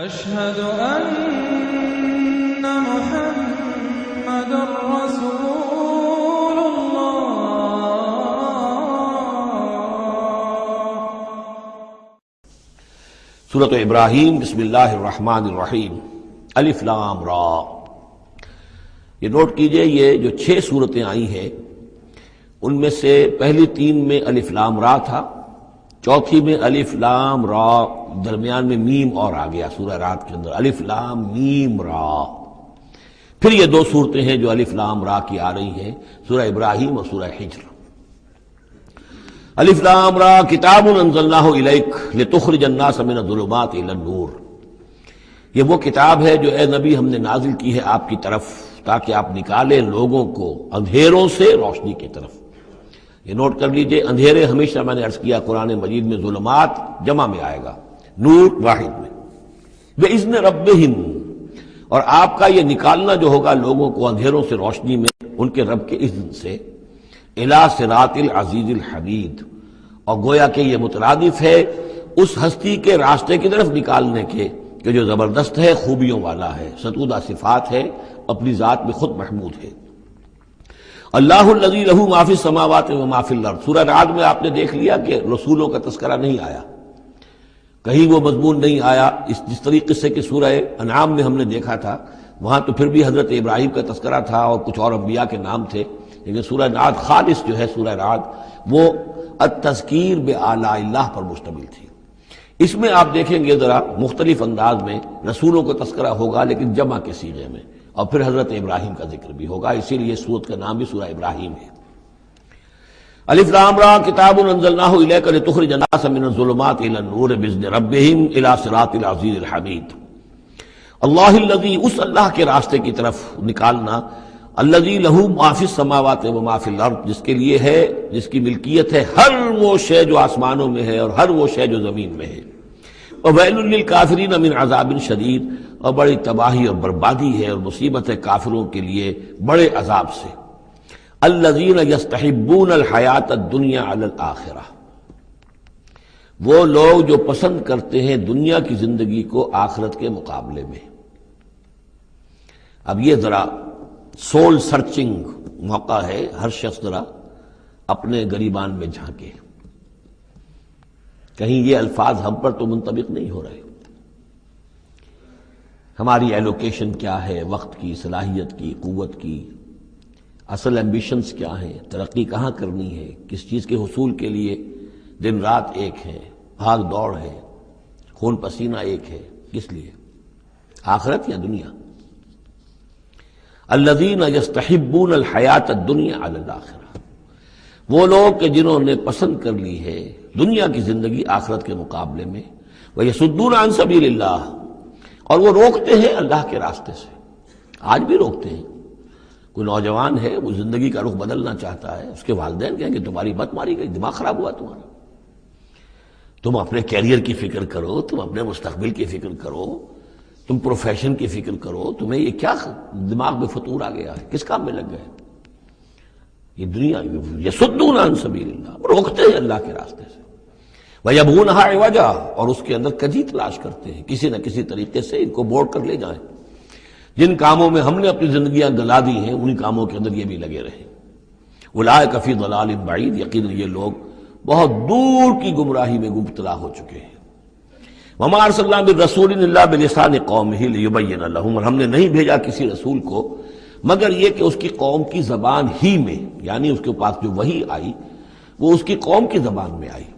أشهد أن محمد رسول الله. سورۃ ابراہیم بسم اللہ الرحمن الرحیم الف لام را. یہ نوٹ کیجئے یہ جو 6 صورتیں آئی ہیں ان میں سے پہلی 3 میں الف لام را تھا، چوتھی میں الف لام را، درمیان میں میم اور آ گیا سورہ رات کے اندر الف لام میم را. پھر یہ 2 صورتیں ہیں جو الف لام را کی آ رہی ہیں، سورہ ابراہیم اور سورہ ہجر. الف لام را کتاب انزلناہ الیک لتخرج الناس من الظلمات الی النور. یہ وہ کتاب ہے جو اے نبی ہم نے نازل کی ہے آپ کی طرف تاکہ آپ نکالیں لوگوں کو اندھیروں سے روشنی کی طرف. یہ نوٹ کر لیجئے، اندھیرے ہمیشہ میں نے عرض کیا قرآن مجید میں ظلمات جمع میں آئے گا، نور واحد میں. بِإِذْنِ رَبِّهِمْ، اور آپ کا یہ نکالنا جو ہوگا لوگوں کو اندھیروں سے روشنی میں ان کے رب کے اذن سے، اِلَى صِرَاطِ الْعَزِيزِ الْحَمِيدِ، اور گویا کہ یہ مترادف ہے اس ہستی کے راستے کی طرف نکالنے کے کہ جو زبردست ہے، خوبیوں والا ہے، ستودہ صفات ہے، اپنی ذات میں خود محمود ہے. اللہ الذی لہ ما فی السماوات و ما فی الارض. سورہ رعد میں آپ نے دیکھ لیا کہ رسولوں کا تذکرہ نہیں آیا، کہیں وہ مضمون نہیں آیا جس طریقے سے کہ سورہ انعام میں ہم نے دیکھا تھا. وہاں تو پھر بھی حضرت ابراہیم کا تذکرہ تھا اور کچھ اور انبیاء کے نام تھے، لیکن سورہ رعد خالص جو ہے سورہ رعد وہ التذکیر بآلاء اللہ پر مشتمل تھی. اس میں آپ دیکھیں گے ذرا مختلف انداز میں رسولوں کا تذکرہ ہوگا لیکن جمع کے صیغے میں، اور پھر حضرت ابراہیم کا ذکر بھی ہوگا، اسی لیے سورت کا نام بھی سورہ ابراہیم ہے. الف لام را کتاب انزلناہ الیک لتخرج الناس من الظلمات الی النور باذن ربہم الی صراط العزیز الحمید. اللہ الذی، اس اللہ کے راستے کی طرف نکالنا، الذی لہ ما فی السماوات و ما فی الارض، جس کے لیے ہے، جس کی ملکیت ہے ہر وہ شے جو آسمانوں میں ہے اور ہر وہ شے جو زمین میں ہے. وویل للکافرین من عذاب شدید، اور بڑی تباہی اور بربادی ہے اور مصیبت ہے کافروں کے لیے بڑے عذاب سے. الذین یستحبون الحیات الدنیا علی الآخرہ، وہ لوگ جو پسند کرتے ہیں دنیا کی زندگی کو آخرت کے مقابلے میں. اب یہ ذرا سول سرچنگ موقع ہے، ہر شخص ذرا اپنے گریبان میں جھانکے، کہیں یہ الفاظ ہم پر تو منطبق نہیں ہو رہے. ہماری ایلوکیشن کیا ہے، وقت کی، صلاحیت کی، قوت کی، اصل ایمبیشنز کیا ہیں، ترقی کہاں کرنی ہے، کس چیز کے حصول کے لیے دن رات ایک ہے، بھاگ دوڑ ہے، خون پسینہ ایک ہے، کس لیے؟ آخرت یا دنیا؟ الذین یستحبون الحیات الدنیا علی الآخرہ، وہ لوگ کہ جنہوں نے پسند کر لی ہے دنیا کی زندگی آخرت کے مقابلے میں. ویصدون عن سبیل اللہ، اور وہ روکتے ہیں اللہ کے راستے سے. آج بھی روکتے ہیں. کوئی نوجوان ہے وہ زندگی کا رخ بدلنا چاہتا ہے، اس کے والدین کہیں کہ تمہاری مت ماری گئی، دماغ خراب ہوا تمہارا، تم اپنے کیریئر کی فکر کرو، تم اپنے مستقبل کی فکر کرو، تم پروفیشن کی فکر کرو، تمہیں یہ کیا دماغ میں فطور آ گیا ہے، کس کام میں لگ گئے؟ یہ دنیا یصدون عن سبیل اللہ، روکتے ہیں اللہ کے راستے سے. وَيَبْغُونَهَا عِوَجًا، اور اس کے اندر کجی تلاش کرتے ہیں، کسی نہ کسی طریقے سے ان کو موڑ کر لے جائیں. جن کاموں میں ہم نے اپنی زندگیاں گلا دی ہیں انہی کاموں کے اندر یہ بھی لگے رہیں. اولئک فی ضلال بعید، یقیناً یہ لوگ بہت دور کی گمراہی میں مبتلا ہو چکے ہیں. وما ارسلنا بالرسول الا بلسان قومہ لیبین لہم، اور ہم نے نہیں بھیجا کسی رسول کو مگر یہ کہ اس کی قوم کی زبان ہی میں، یعنی اس کے پاس جو وحی آئی وہ اس کی قوم کی زبان میں آئی.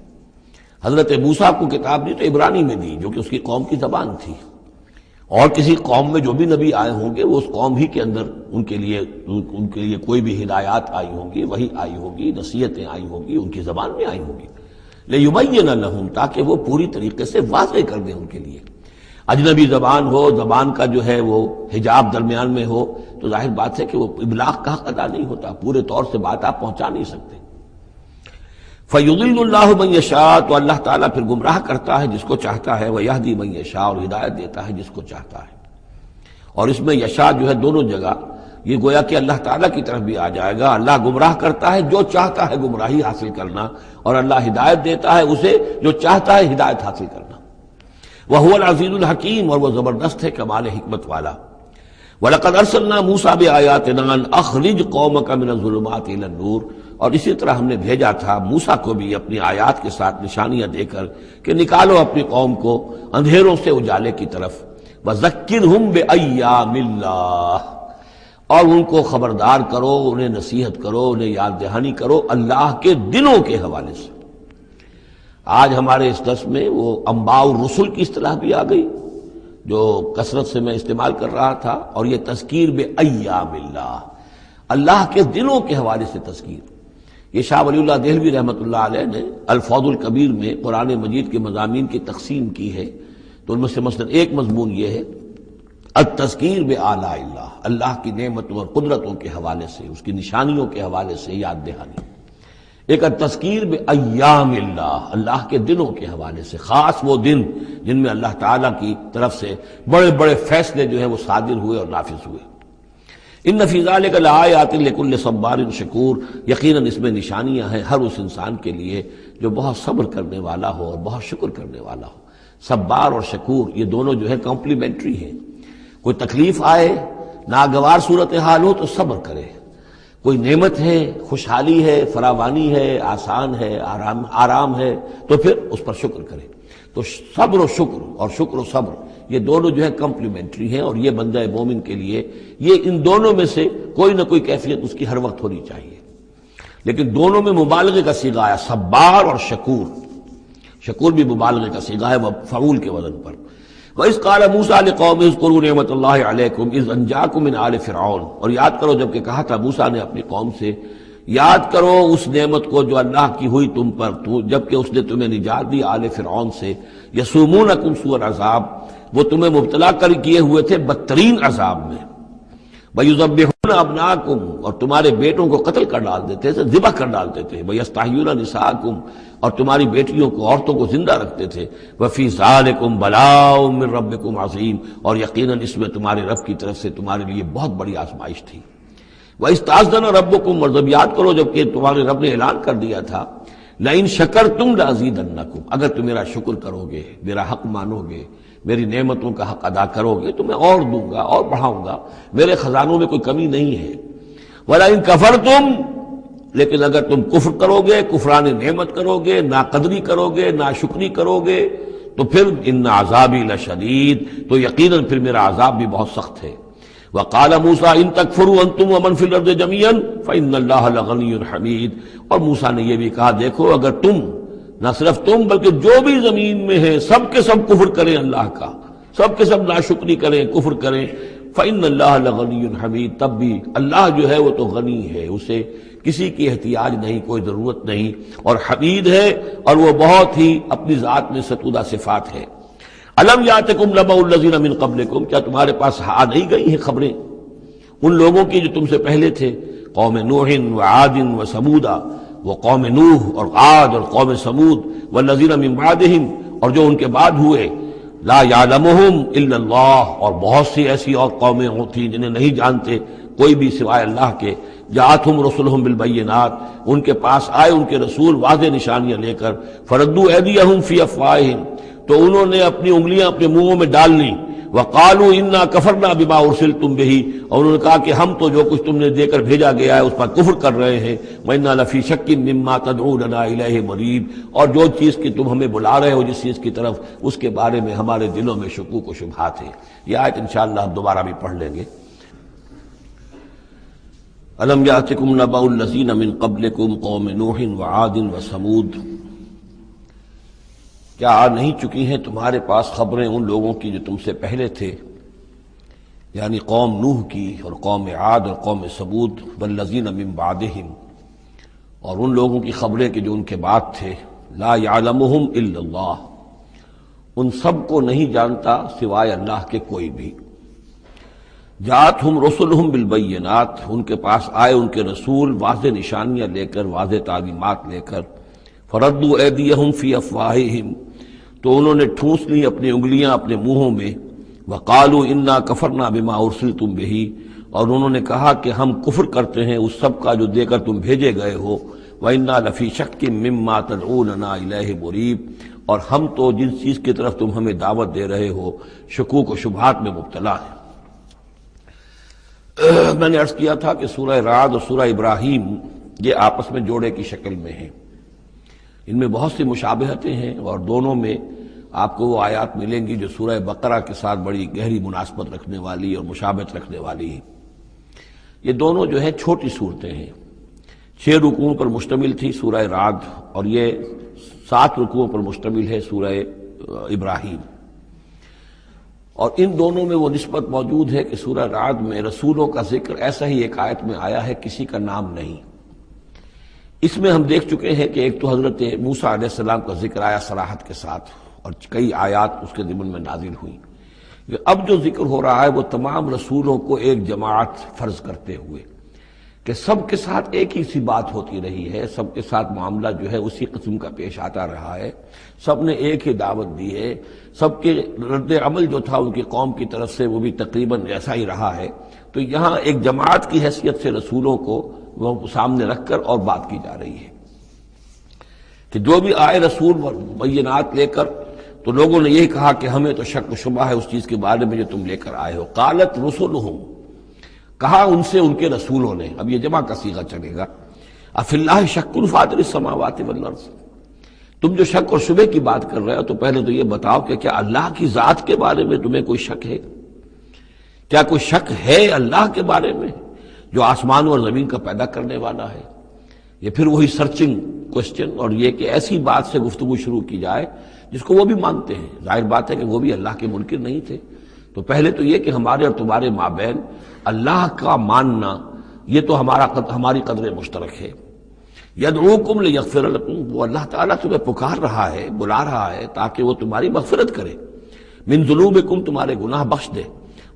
حضرت موسیٰ کو کتاب دی تو عبرانی میں دی جو کہ اس کی قوم کی زبان تھی، اور کسی قوم میں جو بھی نبی آئے ہوں گے وہ اس قوم ہی کے اندر ان کے لیے کوئی بھی ہدایات آئی ہوں گی، وحی آئی ہوگی، نصیحتیں آئی ہوں گی، ان کی زبان میں آئی ہوں گی. لیبین لہم، تاکہ وہ پوری طریقے سے واضح کر دیں ان کے لیے. اجنبی زبان ہو، زبان کا جو ہے وہ حجاب درمیان میں ہو تو ظاہر بات ہے کہ وہ ابلاغ کا حق ادا نہیں ہوتا، پورے طور سے بات آپ پہنچا نہیں سکتے. فَيُضِلُّ اللَّهُ مَن يَشَاءُ، تو اللہ تعالیٰ پھر گمراہ کرتا ہے جس کو چاہتا ہے، وَيَهْدِي مَن يَشَاءُ، اور ہدایت دیتا ہے جس کو چاہتا ہے. اور اس میں یشاء جو ہے دونوں جگہ یہ گویا کہ اللہ تعالیٰ کی طرف بھی آ جائے گا. اللہ گمراہ کرتا ہے جو چاہتا ہے گمراہی حاصل کرنا، اور اللہ ہدایت دیتا ہے اسے جو چاہتا ہے ہدایت حاصل کرنا. وَهُوَ الْعَزِيزُ الْحَكِيمُ، اور وہ زبردست ہے کمال حکمت والا۔ وَلَقَدْ أَرْسَلْنَا مُوسَىٰ بِآيَاتِنَا أَنْ أَخْرِجْ قَوْمَكَ مِنَ الظُّلُمَاتِ إِلَى النُّورِ، اور اسی طرح ہم نے بھیجا تھا موسیٰ کو بھی اپنی آیات کے ساتھ نشانیاں دے کر کہ نکالو اپنی قوم کو اندھیروں سے اجالے کی طرف۔ وَذَكِّرْهُمْ بِأَيَّامِ اللَّهِ، اور ان کو خبردار کرو، انہیں نصیحت کرو، انہیں یاد دہانی کرو اللہ کے دنوں کے حوالے سے۔ آج ہمارے اس درس میں وہ انباء الرسل کی اصطلاح بھی آ گئی جو کثرت سے میں استعمال کر رہا تھا، اور یہ تذکیر بِأَيَّامِ اللَّهِ، اللہ کے دنوں کے حوالے سے تذکیر۔ یہ شاہ ولی اللہ دہلوی رحمۃ اللہ علیہ نے الفوض الکبیر میں قرآن مجید کے مضامین کی تقسیم کی ہے، تو ان میں سے مثلا ایک مضمون یہ ہے التذکیر بآلاء اللہ، اللہ کی نعمتوں اور قدرتوں کے حوالے سے، اس کی نشانیوں کے حوالے سے یاد دہانی۔ ایک التذکیر بایام اللہ، اللہ کے دنوں کے حوالے سے، خاص وہ دن جن میں اللہ تعالیٰ کی طرف سے بڑے بڑے فیصلے جو ہیں وہ صادر ہوئے اور نافذ ہوئے۔ ان فی ذلک لآیات لکل صبار شکور، یقیناً اس میں نشانیاں ہیں ہر اس انسان کے لیے جو بہت صبر کرنے والا ہو اور بہت شکر کرنے والا ہو۔ صبار اور شکور یہ دونوں جو ہے کمپلیمنٹری ہیں۔ کوئی تکلیف آئے، ناگوار صورتحال ہو تو صبر کرے، کوئی نعمت ہے، خوشحالی ہے، فراوانی ہے، آسان ہے، آرام ہے تو پھر اس پر شکر کرے۔ تو صبر و شکر اور شکر و صبر یہ دونوں جو ہے کمپلیمنٹری ہیں، اور یہ بندہ مومن کے لیے یہ ان دونوں میں سے کوئی نہ کوئی کیفیت اس کی ہر وقت ہونی چاہیے۔ لیکن دونوں میں مبالغے کا صیغہ آیا، صبار اور شکور۔ شکور بھی مبالغے کا صیغہ ہے، فعول کے وزن پر۔ وَإِذْ قَالَ مُوسَىٰ لِقَوْمِهِ اذْكُرُوا نِعْمَتَ اللَّهِ عَلَيْكُمْ إِذْ أَنجَاكُم مِّنْ آلِ فِرْعَوْنَ، اور یاد کرو جب کہ کہا تھا موسیٰ نے اپنی قوم سے، یاد کرو اس نعمت کو جو اللہ کی ہوئی تم پر جب کہ اس نے تمہیں نجات دی آل فرعون سے۔ یسومونکم سوء العذاب، وہ تمہیں مبتلا کر کیے ہوئے تھے بدترین عذاب میں۔ وَيُذَبِّحُونَ أَبْنَاءَكُمْ، اور تمہارے بیٹوں کو قتل کر ڈالتے تھے، ذبح کر ڈالتے تھے۔ وَيَسْتَحْيُونَ نِسَاءَكُمْ، اور تمہاری بیٹیوں کو، عورتوں کو زندہ رکھتے تھے۔ وَفِي ذَلِكُمْ بَلَاءٌ مِّن رَبِّكُمْ عَظِيمٌ، اور یقیناً اس میں تمہارے رب کی طرف سے تمہارے لیے بہت بڑی آزمائش تھی۔ وَإِسْتَأْذَنَ رَبُّكُمْ، اور جب یاد کرو جب کہ تمہارے رب نے اعلان کر دیا تھا لَإِن شَكَرْتُمْ لَأَزِيدَنَّكُمْ، اگر تم میرا شکر کرو گے، میرا حق مانو گے، میری نعمتوں کا حق ادا کرو گے تو میں اور دوں گا اور بڑھاؤں گا، میرے خزانوں میں کوئی کمی نہیں ہے۔ وَلَئِن كَفَرْتُمْ، لیکن اگر تم کفر کرو گے، کفران نعمت کرو گے، ناقدری کرو گے، ناشکری کرو گے، تو پھر ان عذابی لشدید، تو یقیناً پھر میرا عذاب بھی بہت سخت ہے۔ وَقَالَ مُوسَىٰ إِن تَكْفُرُوا أَنتُمْ وَمَنْ فِي الْأَرْضِ جَمِيعًا فَإِنَّ اللَّهَ لَغَنِيٌّ حَمِيدٌ، اور موسیٰ نے یہ بھی کہا دیکھو اگر تم، نہ صرف تم بلکہ جو بھی زمین میں ہے سب کے سب کفر کریں اللہ کا، سب کے سب ناشکری کریں، کفر کریں، فَإِنَّ اللَّهَ لَغَنِيٌّ حَمِيدٌ، تب بھی اللہ جو ہے وہ تو غنی ہے، اسے کسی کی احتیاج نہیں، کوئی ضرورت نہیں، اور حمید ہے، اور وہ بہت ہی اپنی ذات میں ستودہ صفات ہے۔ الم یاتکم نبأ الذین من قبلکم، کیا تمہارے پاس آ نہیں گئی ہیں خبریں ان لوگوں کی جو تم سے پہلے تھے، قوم نوح وعاد وثمود، وہ قوم نوح اور عاد اور قوم ثمود، والذین من بعدہم، اور جو ان کے بعد ہوئے، لا یعلمہم الا اللہ، اور بہت سی ایسی اور قومیں تھیں جنہیں نہیں جانتے کوئی بھی سوائے اللہ کے۔ جاءتہم رسلہم بالبینات، ان کے پاس آئے ان کے رسول واضح نشانیاں لے کر، فردوا ایدیہم فی افواہہم، تو انہوں نے اپنی انگلیاں اپنے منہوں میں ڈال لیں، وقالوا انا کفرنا بما ارسلتم بہ، اور انہوں نے کہا کہ ہم تو جو کچھ تم نے دے کر بھیجا گیا ہے اس پر کفر کر رہے ہیں، وَإِنَّا لَفِي شَكٍّ مِّمَّا تَدْعُونَنَا إِلَيْهِ مُرِيبٍ، اور جو چیز کی تم ہمیں بلا رہے ہو جس چیز کی طرف، اس کے بارے میں ہمارے دلوں میں شکوک و شبہات ہیں۔ یہ آیت انشاءاللہ ہم دوبارہ بھی پڑھ لیں گے۔ الم یاتکم نبأ الذین من قبلکم قوم نوح وعاد وثمود، کیا آ نہیں چکی ہیں تمہارے پاس خبریں ان لوگوں کی جو تم سے پہلے تھے، یعنی قوم نوح کی اور قوم عاد اور قوم ثمود، والذین من بعدہم، اور ان لوگوں کی خبریں کہ جو ان کے بعد تھے، لا یعلمہم الا اللہ، ان سب کو نہیں جانتا سوائے اللہ کے کوئی بھی۔ جاءتہم رسلہم بالبینات، ان کے پاس آئے ان کے رسول واضح نشانیاں لے کر، واضح تعلیمات لے کر، فردوا ایدیہم فی افواہہم، تو انہوں نے ٹھونس لی اپنی انگلیاں اپنے منہوں میں، وقالوا انا کفرنا بما ارسلتم بہ، اور انہوں نے کہا کہ ہم کفر کرتے ہیں اس سب کا جو دے کر تم بھیجے گئے ہو، وَإِنَّا لَفِي شَكٍّ مِّمَّا تَدْعُونَنَا إِلَيْهِ مُرِيبٍ، اور ہم تو جس چیز کی طرف تم ہمیں دعوت دے رہے ہو شکوک و شبہات میں مبتلا ہے۔ میں نے عرض کیا تھا کہ سورہ رعد اور سورہ ابراہیم یہ آپس میں جوڑے کی شکل میں ہیں، ان میں بہت سی مشابہتیں ہیں، اور دونوں میں آپ کو وہ آیات ملیں گی جو سورہ بقرہ کے ساتھ بڑی گہری مناسبت رکھنے والی اور مشابہت رکھنے والی ہیں۔ یہ دونوں جو ہیں چھوٹی صورتیں ہیں، 6 رکوعوں پر مشتمل تھی سورہ رعد، اور یہ 7 رکوعوں پر مشتمل ہے سورہ ابراہیم، اور ان دونوں میں وہ نسبت موجود ہے کہ سورہ رعد میں رسولوں کا ذکر ایسا ہی ایک آیت میں آیا ہے، کسی کا نام نہیں۔ اس میں ہم دیکھ چکے ہیں کہ ایک تو حضرت موسیٰ علیہ السلام کا ذکر آیا صراحت کے ساتھ، اور کئی آیات اس کے ضمن میں نازل ہوئیں۔ اب جو ذکر ہو رہا ہے وہ تمام رسولوں کو ایک جماعت فرض کرتے ہوئے کہ سب کے ساتھ ایک ہی سی بات ہوتی رہی ہے، سب کے ساتھ معاملہ جو ہے اسی قسم کا پیش آتا رہا ہے، سب نے ایک ہی دعوت دی ہے، سب کے رد عمل جو تھا ان کی قوم کی طرف سے وہ بھی تقریباً ایسا ہی رہا ہے۔ تو یہاں ایک جماعت کی حیثیت سے رسولوں کو وہ سامنے رکھ کر اور بات کی جا رہی ہے کہ جو بھی آئے رسول بینات لے کر، تو لوگوں نے یہی کہا کہ ہمیں تو شک و شبہ ہے اس چیز کے بارے میں جو تم لے کر آئے ہو۔ قالت رسلہم، کہا ان سے ان کے رسولوں نے، اب یہ جمع کا صیغہ چلے گا، افی اللہ شک فاطر السماوات والارض، تم جو شک اور شبہ کی بات کر رہے ہو تو پہلے تو یہ بتاؤ کہ کیا اللہ کی ذات کے بارے میں تمہیں کوئی شک ہے؟ کیا کوئی شک ہے اللہ کے بارے میں جو آسمان اور زمین کا پیدا کرنے والا ہے؟ یہ پھر وہی سرچنگ کوسچن، اور یہ کہ ایسی بات سے گفتگو شروع کی جائے جس کو وہ بھی مانتے ہیں۔ ظاہر بات ہے کہ وہ بھی اللہ کے منکر نہیں تھے، تو پہلے تو یہ کہ ہمارے اور تمہارے مابین اللہ کا ماننا یہ تو ہماری قدر مشترک ہے۔ یدعوکم لیغفر لکم، وہ اللہ تعالیٰ تمہیں پکار رہا ہے، بلا رہا ہے تاکہ وہ تمہاری مغفرت کرے، من ذنوبکم، تمہارے گناہ بخش دے،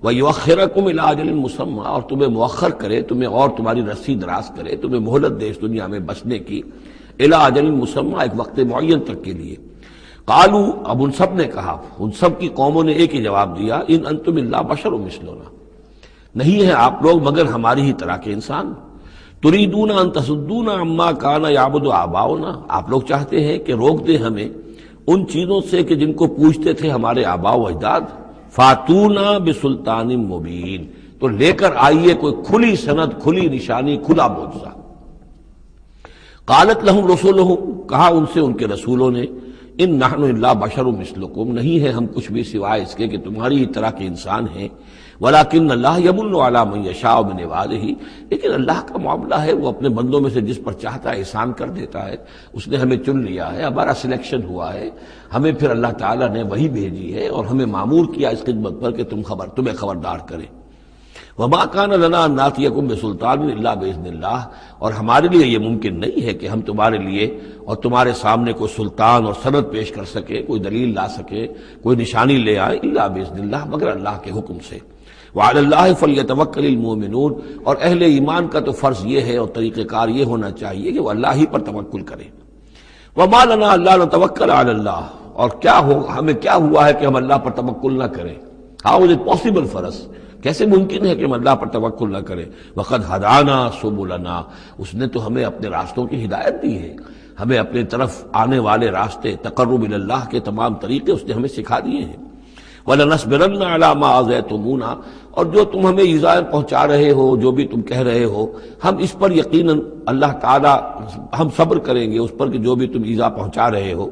ویؤخرکم الی اجل مسمی، اور تمہیں مؤخر کرے، تمہیں اور تمہاری رسی دراز کرے، تمہیں مہلت دے اس دنیا میں بچنے کی، الی اجل مسمی، ایک وقت معین تک کے لیے۔ قالوا، اب ان سب نے کہا، ان سب کی قوموں نے ایک ہی جواب دیا، ان انتم الا بشر مثلنا، نہیں ہے آپ لوگ مگر ہماری ہی طرح کے انسان۔ تریدون ان تصدونا عما کان یعبد آباؤنا، آپ لوگ چاہتے ہیں کہ روک دیں ہمیں ان چیزوں سے کہ جن کو پوجتے تھے ہمارے آباء و اجداد۔ فاتونا بسلطان مبین، تو لے کر آئیے کوئی کھلی سند، کھلی نشانی، کھلا معجزہ۔ قالت لہم رسولہم، کہا ان سے ان کے رسولوں نے، ان نحن الا بشر مثلکم، نہیں ہے ہم کچھ بھی سوائے اس کے کہ تمہاری ہی طرح کے انسان ہیں، ولکن اللہ یمن علی من یشاء من عبادہ، لیکن اللہ کا معاملہ ہے وہ اپنے بندوں میں سے جس پر چاہتا ہے احسان کر دیتا ہے۔ اس نے ہمیں چن لیا ہے، ہمارا سلیکشن ہوا ہے، ہمیں پھر اللہ تعالیٰ نے وہی بھیجی ہے اور ہمیں مامور کیا اس خدمت پر کہ تمہیں خبردار کرے۔ وما کان لنا ان ناتیکم بسلطان الا باذن اللہ، اور ہمارے لیے یہ ممکن نہیں ہے کہ ہم تمہارے لیے اور تمہارے سامنے کوئی سلطان اور سند پیش کر سکے، کوئی دلیل لا سکے، کوئی نشانی لے آئے، الا باذن اللہ، مگر اللہ کے حکم سے۔ وعلی اللہ فلیتوکل المؤمنون، اور اہل ایمان کا تو فرض یہ ہے اور طریقہ کار یہ ہونا چاہیے کہ وہ اللہ ہی پر توکل کرے۔ وما لنا الا نتوکل علی اللہ، اور ہمیں کیا ہوا ہے کہ ہم اللہ پر توکل نہ کریں؟ How is it possible for us, کیسے ممکن ہے کہ ہم اللہ پر توکل نہ کریں؟ وقد ہدانا سبلنا، اس نے تو ہمیں اپنے راستوں کی ہدایت دی ہے، ہمیں اپنے طرف آنے والے راستے، تقرب الی اللہ کے تمام طریقے اس نے ہمیں سکھا دیے ہیں۔ وَلَنَصْبِرَنَّ عَلَىٰ مَا آذَيْتُمُونَا، اور جو تم ہمیں ایذا پہنچا رہے ہو، جو بھی تم کہہ رہے ہو، ہم اس پر یقیناً اللہ تعالیٰ ہم صبر کریں گے اس پر کہ جو بھی تم ایذا پہنچا رہے ہو۔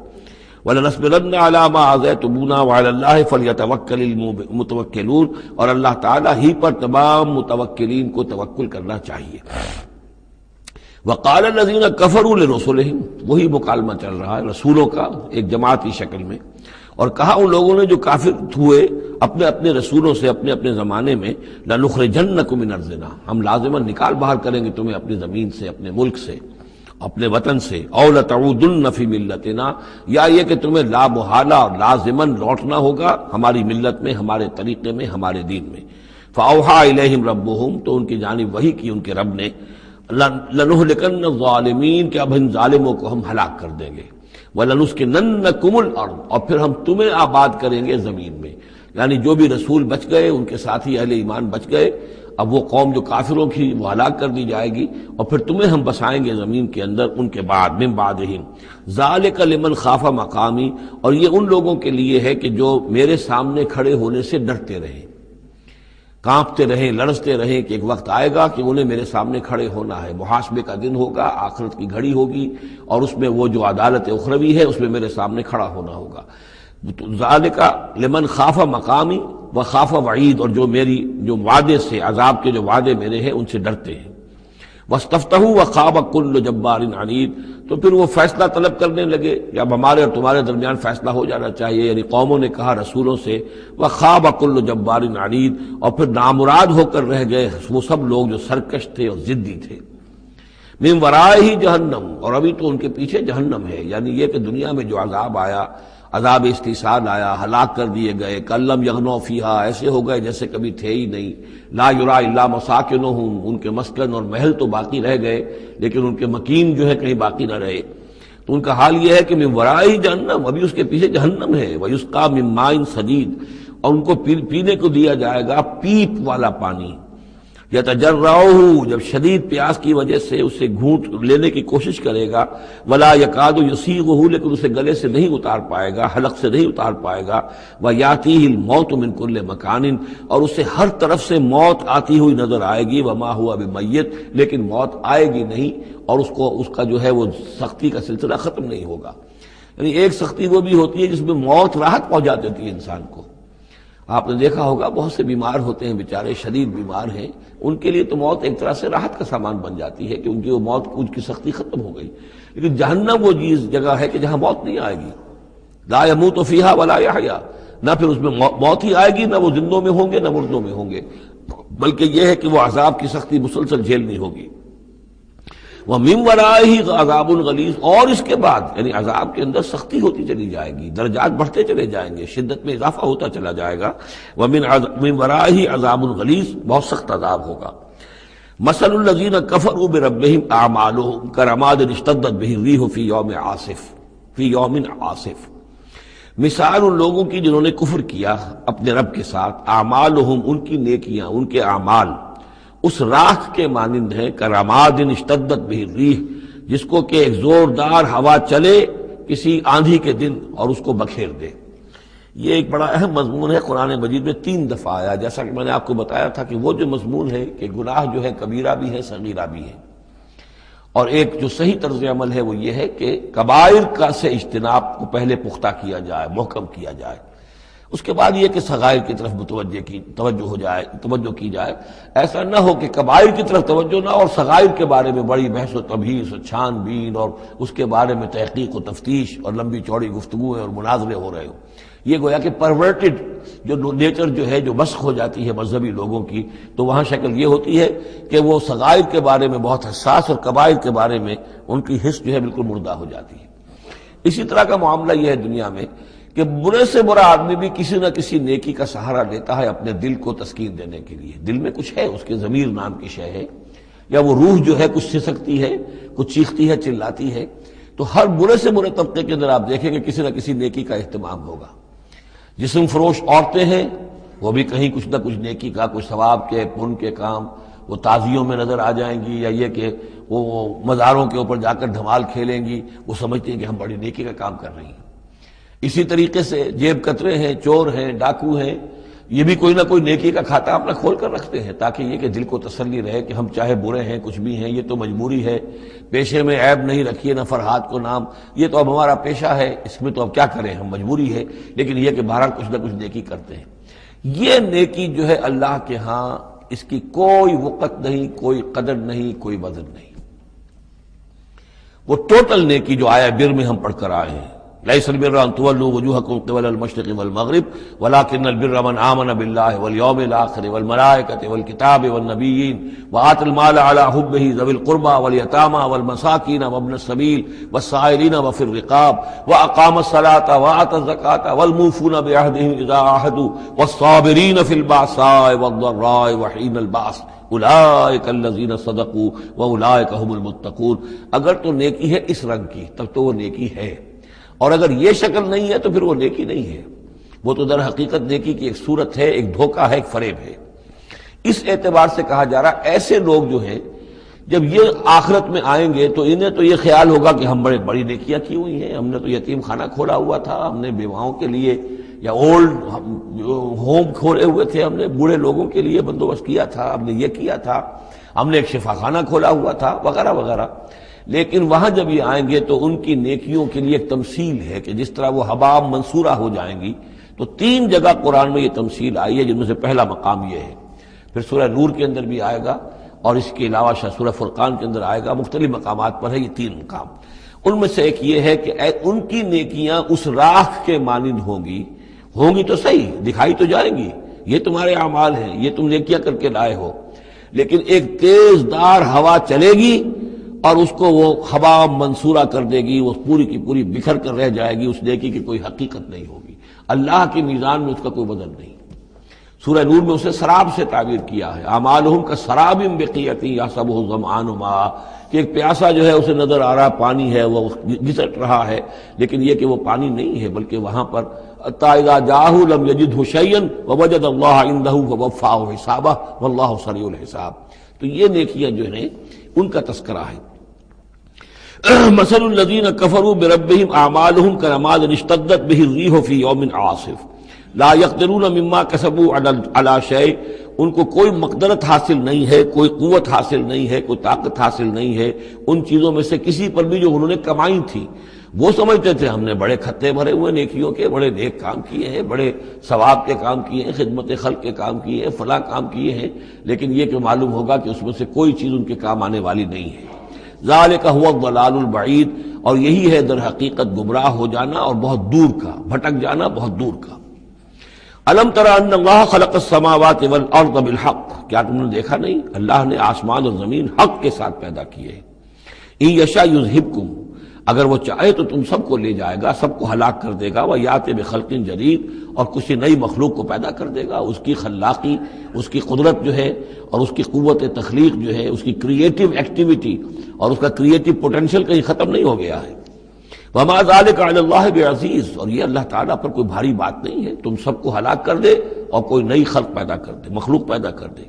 وَلَنَصْبِرَنَّ عَلَىٰ مَا آذَيْتُمُونَا وَعَلَى اللَّهِ فَلْيَتَوَكَّلِ الْمُتَوَكِّلُونَ، اور اللہ تعالیٰ ہی پر تمام متوکلین کو توکل کرنا چاہیے۔ وَقَالَ الَّذِينَ كَفَرُوا لِرُسُلِهِمْ، وہی مکالمہ چل رہا ہے رسولوں کا ایک جماعتی شکل میں، اور کہا ان لوگوں نے جو کافر ہوئے اپنے اپنے رسولوں سے اپنے اپنے زمانے میں، لَنُخْرِجَنَّكُم مِّنْ أَرْضِنَا، ہم لازماً نکال باہر کریں گے تمہیں اپنی زمین سے، اپنے ملک سے، اپنے وطن سے، أَوْ لَتَعُودُنَّ فِي مِلَّتِنَا، یا یہ کہ تمہیں لا محالہ اور لازماً لوٹنا ہوگا ہماری ملت میں، ہمارے طریقے میں، ہمارے دین میں۔ فَأَوْحَىٰ إِلَيْهِمْ رَبُّهُمْ، تو ان کی جانب وحی کی ان کے رب نے، لَنُهْلِكَنَّ الظَّالِمِينَ، کہ اب ان ظالموں کو ہم ہلاک کر دیں گے، وَلَنُسْكِنَنَّكُمُ الْأَرْضَ، اور پھر ہم تمہیں آباد کریں گے زمین میں۔ یعنی جو بھی رسول بچ گئے ان کے ساتھی اہل ایمان بچ گئے، اب وہ قوم جو کافروں کی وہ ہلاک کر دی جائے گی، اور پھر تمہیں ہم بسائیں گے زمین کے اندر ان کے بعد، من بعدہم ذالک لمن خاف مقامی، اور یہ ان لوگوں کے لیے ہے کہ جو میرے سامنے کھڑے ہونے سے ڈرتے رہیں، کانپتے رہیں، لرزتے رہیں کہ ایک وقت آئے گا کہ انہیں میرے سامنے کھڑے ہونا ہے، محاسبے کا دن ہوگا، آخرت کی گھڑی ہوگی، اور اس میں وہ جو عدالت اخروی ہے اس میں میرے سامنے کھڑا ہونا ہوگا۔ ذالک لمن خاف مقامی و خاف وعید، اور جو وعدے سے، عذاب کے جو وعدے میرے ہیں ان سے ڈرتے ہیں۔ واستفتحوا وخاب کل جبار عنید، تو پھر وہ فیصلہ طلب کرنے لگے، یا ہمارے اور تمہارے درمیان فیصلہ ہو جانا چاہیے، یعنی قوموں نے کہا رسولوں سے، وخاب کل جبار عنید، اور پھر نامراد ہو کر رہ گئے وہ سب لوگ جو سرکش تھے اور ضدی تھے۔ من ورائہ جہنم، اور ابھی تو ان کے پیچھے جہنم ہے، یعنی یہ کہ دنیا میں جو عذاب آیا، عذاب استحصال آیا، ہلاک کر دیے گئے، کلم یغنوا فیہا، ایسے ہو گئے جیسے کبھی تھے ہی نہیں، لا یرا الا مساکنہم، ان کے مسکن اور محل تو باقی رہ گئے لیکن ان کے مکین جو ہے کہیں باقی نہ رہے۔ تو ان کا حال یہ ہے کہ من ورائہ جہنم، ابھی اس کے پیچھے جہنم ہے، ویسقا من ماء صدید، اور ان کو پینے کو دیا جائے گا پیپ والا پانی، یتجرعہ، جب شدید پیاس کی وجہ سے اسے گھونٹ لینے کی کوشش کرے گا، ولا یکاد یسیغہ، لیکن اسے گلے سے نہیں اتار پائے گا، حلق سے نہیں اتار پائے گا، ویاتیہ الموت من کل مکان، اور اسے ہر طرف سے موت آتی ہوئی نظر آئے گی، وما ہوا بمیت، لیکن موت آئے گی نہیں، اور اس کا جو ہے وہ سختی کا سلسلہ ختم نہیں ہوگا۔ یعنی ایک سختی وہ بھی ہوتی ہے جس میں موت راحت پہنچا دیتی ہے انسان کو۔ آپ نے دیکھا ہوگا بہت سے بیمار ہوتے ہیں بیچارے، شدید بیمار ہیں، ان کے لیے تو موت ایک طرح سے راحت کا سامان بن جاتی ہے کہ ان کی وہ موت، ان کی سختی ختم ہو گئی۔ لیکن جہنم وہ جگہ ہے کہ جہاں موت نہیں آئے گی، لا یموت فیہا ولا یحیا، نہ پھر اس میں موت ہی آئے گی، نہ وہ زندوں میں ہوں گے نہ مردوں میں ہوں گے، بلکہ یہ ہے کہ وہ عذاب کی سختی مسلسل جھیلنی ہوگی۔ وَمِن وَرَائِهِ عَذَابٌ غَلِيظٌ، اور اس کے بعد یعنی عذاب کے اندر سختی ہوتی چلی جائے گی، درجات بڑھتے چلے جائیں گے، شدت میں اضافہ ہوتا چلا جائے گا۔ وَمِن وَرَائِهِ عَذَابٌ غَلِيظٌ، بہت سخت عذاب ہوگا۔ مَثَلُ الَّذِينَ كَفَرُوا بِرَبِّهِمْ أَعْمَالُهُمْ كَرَمَادٍ اشْتَدَّتْ بِهِ الرِّيحُ فِي يَوْمٍ عَاصِفٍ، مثال ان لوگوں کی جنہوں نے کفر کیا اپنے رب کے ساتھ، اعمالہم، ان کی نیکیاں، ان کے اعمال اس راکھ کے مانند ہیں، کرماد اشتدت بہ الریح، جس کو کہ ایک زوردار ہوا چلے کسی آندھی کے دن اور اس کو بکھیر دے۔ یہ ایک بڑا اہم مضمون ہے، قرآن مجید میں 3 دفعہ آیا، جیسا کہ میں نے آپ کو بتایا تھا کہ وہ جو مضمون ہے کہ گناہ جو ہے کبیرہ بھی ہے صغیرہ بھی ہے، اور ایک جو صحیح طرز عمل ہے وہ یہ ہے کہ کبائر کا سے اجتناب کو پہلے پختہ کیا جائے، محکم کیا جائے، اس کے بعد یہ کہ صغائر کی طرف توجہ کی جائے۔ ایسا نہ ہو کہ کبائر کی طرف توجہ نہ ہو اور صغائر کے بارے میں بڑی بحث و تبحیث و چھان بین اور اس کے بارے میں تحقیق و تفتیش اور لمبی چوڑی گفتگویں اور مناظرے ہو رہے ہو۔ یہ گویا کہ پرورٹڈ جو نیچر جو ہے، جو مسخ ہو جاتی ہے مذہبی لوگوں کی، تو وہاں شکل یہ ہوتی ہے کہ وہ صغائر کے بارے میں بہت حساس اور کبائر کے بارے میں ان کی حس جو ہے بالکل مردہ ہو جاتی ہے۔ اسی طرح کا معاملہ یہ ہے دنیا میں کہ برے سے برا آدمی بھی کسی نہ کسی نیکی کا سہارا لیتا ہے اپنے دل کو تسکین دینے کے لیے۔ دل میں کچھ ہے، اس کے ضمیر نام کی شے ہے، یا وہ روح جو ہے کچھ سسکتی ہے، کچھ چیختی ہے، چلاتی ہے، تو ہر برے سے برے طبقے کے اندر آپ دیکھیں گے کسی نہ کسی نیکی کا اہتمام ہوگا۔ جسم فروش عورتیں ہیں، وہ بھی کہیں کچھ نہ کچھ نیکی کا، کچھ ثواب کے، پن کے کام وہ تعزیوں میں نظر آ جائیں گی، یا یہ کہ وہ مزاروں کے اوپر جا کر دھمال کھیلیں گی، وہ سمجھتے ہیں کہ ہم بڑی نیکی کا کام کر رہی ہیں۔ اسی طریقے سے جیب کترے ہیں، چور ہیں، ڈاکو ہیں، یہ بھی کوئی نہ کوئی نیکی کا کھاتا اپنا کھول کر رکھتے ہیں، تاکہ یہ کہ دل کو تسلی رہے کہ ہم چاہے برے ہیں، کچھ بھی ہیں، یہ تو مجبوری ہے، پیشے میں عیب نہیں رکھیے نہ فرحات کو نام، یہ تو اب ہمارا پیشہ ہے، اس میں تو اب کیا کریں، ہم مجبوری ہے، لیکن یہ کہ بہرحال کچھ نہ کچھ نیکی کرتے ہیں۔ یہ نیکی جو ہے اللہ کے ہاں اس کی کوئی وقت نہیں، کوئی قدر نہیں، کوئی وزن نہیں۔ وہ ٹوٹل نیکی جو آیا بر میں ہم پڑھ کر آئے ہیں، ليس البر أن تولوا وجوهكم قبل المشرق والمغرب ولكن البر من آمن بالله واليوم الآخر والملائكة والكتاب والنبيين وآتى المال على حبه ذوي القربى واليتامى والمساكين وابن السبيل والسائلين وفي الرقاب وأقام الصلاة وآتى الزكاة والموفون بعهدهم إذا عاهدوا والصابرين في البأساء والضراء وحين البأس اولئک الذین صدقوا واولئک هم المتقون۔ اگر تو نیکی ہے اس رنگ کی تب تو وہ نیکی ہے، اور اگر یہ شکل نہیں ہے تو پھر وہ نیکی نہیں ہے۔ وہ تو در حقیقت نیکی کی ایک صورت ہے، ایک دھوکہ ہے، ایک فریب ہے۔ اس اعتبار سے کہا جا رہا ایسے لوگ جو ہیں جب یہ آخرت میں آئیں گے تو انہیں تو یہ خیال ہوگا کہ ہم بڑی نیکیاں کی ہوئی ہیں، ہم نے تو یتیم خانہ کھولا ہوا تھا، ہم نے بیواؤں کے لیے یا اولڈ ہوم کھولے ہوئے تھے، ہم نے بوڑھے لوگوں کے لیے بندوبست کیا تھا، ہم نے یہ کیا تھا، ہم نے ایک شفا خانہ کھولا ہوا تھا، وغیرہ وغیرہ۔ لیکن وہاں جب یہ آئیں گے تو ان کی نیکیوں کے لیے ایک تمثیل ہے کہ جس طرح وہ حباب منصورہ ہو جائیں گی۔ تو 3 جگہ قرآن میں یہ تمثیل آئی ہے، جن میں سے پہلا مقام یہ ہے، پھر سورہ نور کے اندر بھی آئے گا، اور اس کے علاوہ سورہ فرقان کے اندر آئے گا، مختلف مقامات پر ہے یہ 3 مقام۔ ان میں سے ایک یہ ہے کہ ان کی نیکیاں اس راکھ کے مانند ہوں گی تو صحیح، دکھائی تو جائیں گی، یہ تمہارے اعمال ہیں، یہ تم نیکیاں کر کے لائے ہو، لیکن ایک تیز دار ہوا چلے گی اور اس کو وہ ہوا منصورہ کر دے گی، وہ پوری کی پوری بکھر کر رہ جائے گی، اس نیکی کی کوئی حقیقت نہیں ہوگی، اللہ کی میزان میں اس کا کوئی وزن نہیں۔ سورہ نور میں اسے سراب سے تعبیر کیا ہے، اعمالہم کسراب بقیۃ یحسبہ الظمآن ماء، کہ ایک پیاسا جو ہے اسے نظر آ رہا پانی ہے، وہ گھسٹ رہا ہے، لیکن یہ کہ وہ پانی نہیں ہے، بلکہ وہاں پر حتی اذا جاءہ لم یجدہ شیئا ووجد اللہ عندہ فوفاہ حسابہ واللہ سریع الحساب۔ تو یہ نیکیاں جو ہیں ان کا تذکرہ ہے۔ مثل الذین کفروا بربہم اعمالہم کرماد اشتدت بہ الریح فی یوم عاصف لا یقدرون مما کسبوا علی شیء، ان کو کوئی مقدرت حاصل نہیں ہے، کوئی قوت حاصل نہیں ہے، کوئی طاقت حاصل نہیں ہے ان چیزوں میں سے کسی پر بھی جو انہوں نے کمائی تھی۔ وہ سمجھتے تھے ہم نے بڑے کھتے بھرے ہوئے نیکیوں کے، بڑے نیک کام کیے ہیں، بڑے ثواب کے کام کیے ہیں، خدمت خلق کے کام کیے ہیں، فلاں کام کیے ہیں، لیکن یہ کہ معلوم ہوگا کہ اس میں سے کوئی چیز ان کے کام آنے والی نہیں ہے۔ ذالک هو الضلال البعید، اور یہی ہے در حقیقت گمراہ ہو جانا اور بہت دور کا، بھٹک جانا بہت دور کا۔ الم تر ان اللہ خلق السماوات والارض بالحق، کیا تم نے دیکھا نہیں اللہ نے آسمان اور زمین حق کے ساتھ پیدا کیے ہیں۔ ان یشاء یذہبکم، اگر وہ چاہے تو تم سب کو لے جائے گا، سب کو ہلاک کر دے گا، ویأتی بخلق جدید، اور کسی نئی مخلوق کو پیدا کر دے گا۔ اس کی خلاقی، اس کی قدرت جو ہے اور اس کی قوت تخلیق جو ہے، اس کی کریٹو ایکٹیویٹی اور اس کا کریٹو پوٹینشیل کہیں ختم نہیں ہو گیا ہے۔ وما ذلک علی اللہ بعزیز، اور یہ اللہ تعالیٰ پر کوئی بھاری بات نہیں ہے، تم سب کو ہلاک کر دے اور کوئی نئی خلق پیدا کر دے، مخلوق پیدا کر دے۔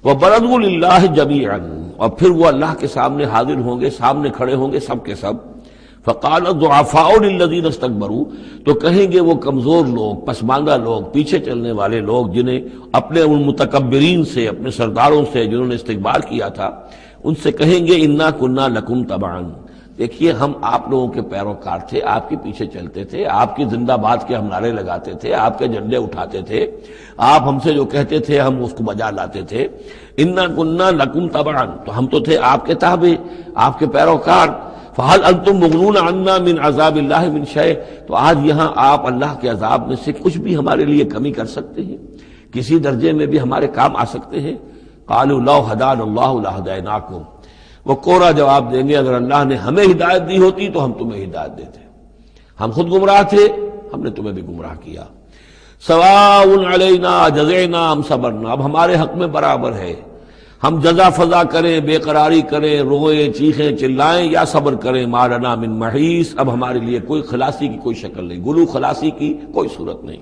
وبرزوا للہ جمیعا، اور پھر وہ اللہ کے سامنے حاضر ہوں گے، سامنے کھڑے ہوں گے سب کے سب۔ فقال الضعفاء للذین استکبروا، تو کہیں گے وہ کمزور لوگ، پسماندہ لوگ، پیچھے چلنے والے لوگ، جنہیں اپنے ان متکبرین سے، اپنے سرداروں سے جنہوں نے استکبار کیا تھا، ان سے کہیں گے انا کنا لکم تبعا، دیکھیے ہم آپ لوگوں کے پیروکار تھے، آپ کے پیچھے چلتے تھے، آپ کی زندہ باد کے ہم نعرے لگاتے تھے، آپ کے جھنڈے اٹھاتے تھے، آپ ہم سے جو کہتے تھے ہم اس کو بجا لاتے تھے۔ انا کنا لکم تبعا، تو ہم تو تھے آپ کے تابع، آپ کے پیروکار۔ فہل انتم مغنون عنا من عذاب اللہ من شیء، تو آج یہاں آپ اللہ کے عذاب میں سے کچھ بھی ہمارے لیے کمی کر سکتے ہیں، کسی درجے میں بھی ہمارے کام آ سکتے ہیں؟ قالوا لو ہدانا اللہ لہدیناکم، وہ کوڑا جواب دیں گے اگر اللہ نے ہمیں ہدایت دی ہوتی تو ہم تمہیں ہدایت دیتے، ہم خود گمراہ تھے، ہم نے تمہیں بھی گمراہ کیا۔ سواء علینا جزعنا ام صبرنا، اب ہمارے حق میں برابر ہے، ہم جزا فضا کریں، بے قراری کریں، روئیں چیخیں چلائیں یا صبر کریں، ما لنا من محیص، اب ہمارے لیے کوئی خلاصی کی کوئی شکل نہیں، گلو خلاصی کی کوئی صورت نہیں۔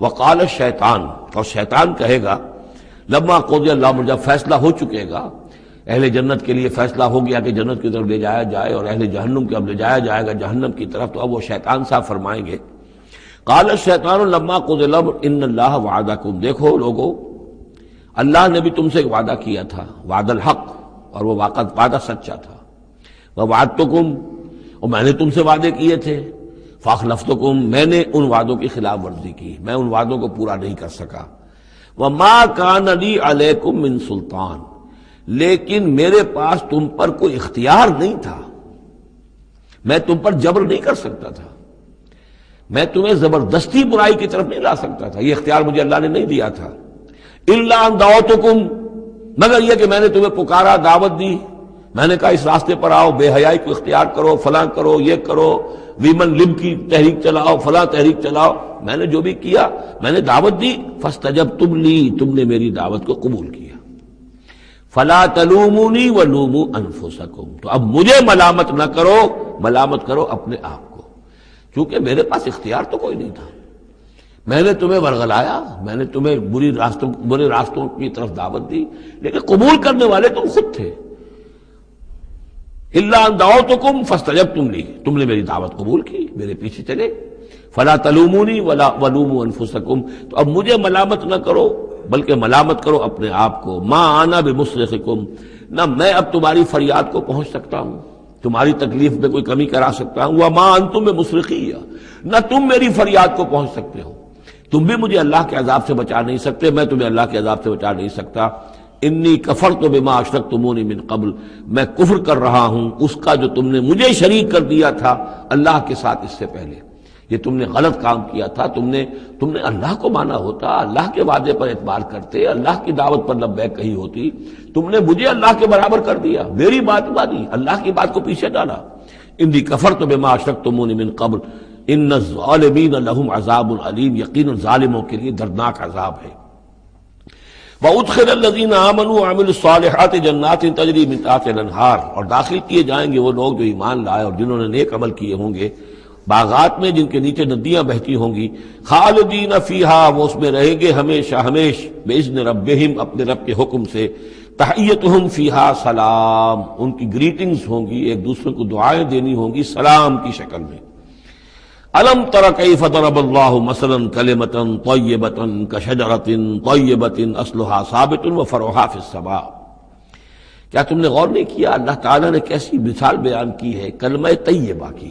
وقال الشیطان، اور شیطان کہے گا لما قضی الامر، جب فیصلہ ہو چکے گا، اہل جنت کے لیے فیصلہ ہو گیا کہ جنت کی طرف لے جایا جائے اور اہل جہنم کے اب لے جایا جائے گا جہنم کی طرف، تو اب وہ شیطان صاحب فرمائیں گے قال الشیطان لما قضی الامر ان اللہ وعدکم، دیکھو لوگو اللہ نے بھی تم سے ایک وعدہ کیا تھا، وعد الحق، اور وہ وعدہ سچا تھا۔ ووعدتکم، اور میں نے تم سے وعدے کیے تھے، فاخلفتکم، میں نے ان وعدوں کی خلاف ورزی کی، میں ان وعدوں کو پورا نہیں کر سکا۔ وما کان لی علیکم من سلطان، لیکن میرے پاس تم پر کوئی اختیار نہیں تھا، میں تم پر جبر نہیں کر سکتا تھا، میں تمہیں زبردستی برائی کی طرف نہیں لا سکتا تھا، یہ اختیار مجھے اللہ نے نہیں دیا تھا۔ الا ان دعوتکم، مگر یہ کہ میں نے تمہیں پکارا، دعوت دی، میں نے کہا اس راستے پر آؤ، بے حیائی کو اختیار کرو، فلاں کرو، یہ کرو، ویمن لب کی تحریک چلاؤ، فلاں تحریک چلاؤ، میں نے جو بھی کیا میں نے دعوت دی، فاستجبتم لی، تم نے میری دعوت کو قبول کیا۔ فلا تلومونی ولوموا انفسکم، تو اب مجھے ملامت نہ کرو، ملامت کرو اپنے آپ کو، کیونکہ میرے پاس اختیار تو کوئی نہیں تھا، میں نے تمہیں ورغلایا، میں نے تمہیں برے راستوں کی طرف دعوت دی، لیکن قبول کرنے والے تم خود تھے۔ الا ان دعوتکم فاستجبتم لی، تم نے میری دعوت قبول کی، میرے پیچھے چلے۔ فلا تلومونی ولا ولوموا انفسکم، تو اب مجھے ملامت نہ کرو بلکہ ملامت کرو اپنے آپ کو۔ ما انا بمصرخکم، نہ میں اب تمہاری فریاد کو پہنچ سکتا ہوں، تمہاری تکلیف میں کوئی کمی کرا سکتا ہوں۔ وما انتم بمصرخی، نہ تم میری فریاد کو پہنچ سکتے ہو، تم بھی مجھے اللہ کے عذاب سے بچا نہیں سکتے، میں تمہیں اللہ کے عذاب سے بچا نہیں سکتا۔ انی کفرت بما اشرکتمونی من قبل، میں کفر کر رہا ہوں اس کا جو تم نے مجھے شریک کر دیا تھا اللہ کے ساتھ اس سے پہلے۔ یہ تم نے غلط کام کیا تھا، تم نے اللہ کو مانا ہوتا، اللہ کے وعدے پر اعتبار کرتے، اللہ کی دعوت پر لبیک کہی ہوتی، تم نے مجھے اللہ کے برابر کر دیا، میری بات مانی، اللہ کی بات کو پیچھے ڈالا۔ انی کفرت بما اشرکتمونی من قبل ان الظالمین لہم عذاب علیم، یقینا ظالموں کے لیے دردناک عذاب ہے۔ وَأُدْخِلَ الَّذِينَ آمَنُوا وَعَمِلُوا الصَّالِحَاتِ جَنَّاتٍ تَجْرِي مِن تَحْتِهَا الْأَنْهَارُ، اور داخل کیے جائیں گے وہ لوگ جو ایمان لائے اور جنہوں نے نیک عمل کیے ہوں گے، باغات میں جن کے نیچے ندیاں بہتی ہوں گی، خالدین فیہا، وہ اس میں رہیں گے ہمیشہ ہمیش، بِإِذْنِ رَبِّهِمْ، اپنے رب کے حکم سے، تحیتہم فیہا سلام، ان کی گریٹنگز ہوں گی، ایک دوسرے کو دعائیں دینی ہوں گی سلام کی شکل میں۔ الم تر کیف ضرب اللہ مثلا کلمۃ طیبۃ کشجرۃ طیبۃ اصلها ثابت وفرعها فی السماء، کیا تم نے غور نہیں کیا اللہ تعالیٰ نے کیسی مثال بیان کی ہے کلمہ طیبہ کی۔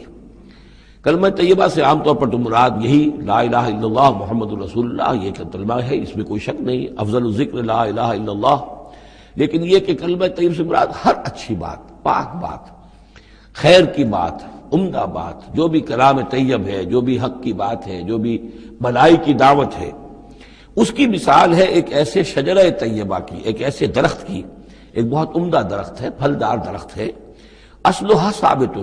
کلمہ طیبہ سے عام طور پر تو مراد یہی لا الہ الا اللہ محمد رسول اللہ، یہ کلمہ ہے، اس میں کوئی شک نہیں، افضل الذکر لا الہ الا اللہ، لیکن یہ کہ کلمہ طیب سے مراد ہر اچھی بات، پاک بات، خیر کی بات، عمدہ بات، جو بھی کلام طیب ہے، جو بھی حق کی بات ہے، جو بھی بھلائی کی دعوت ہے، اس کی مثال ہے ایک ایسے شجرہ طیبہ کی، ایک ایسے درخت کی، ایک بہت عمدہ درخت ہے، پھلدار درخت ہے، اصلها ثابت،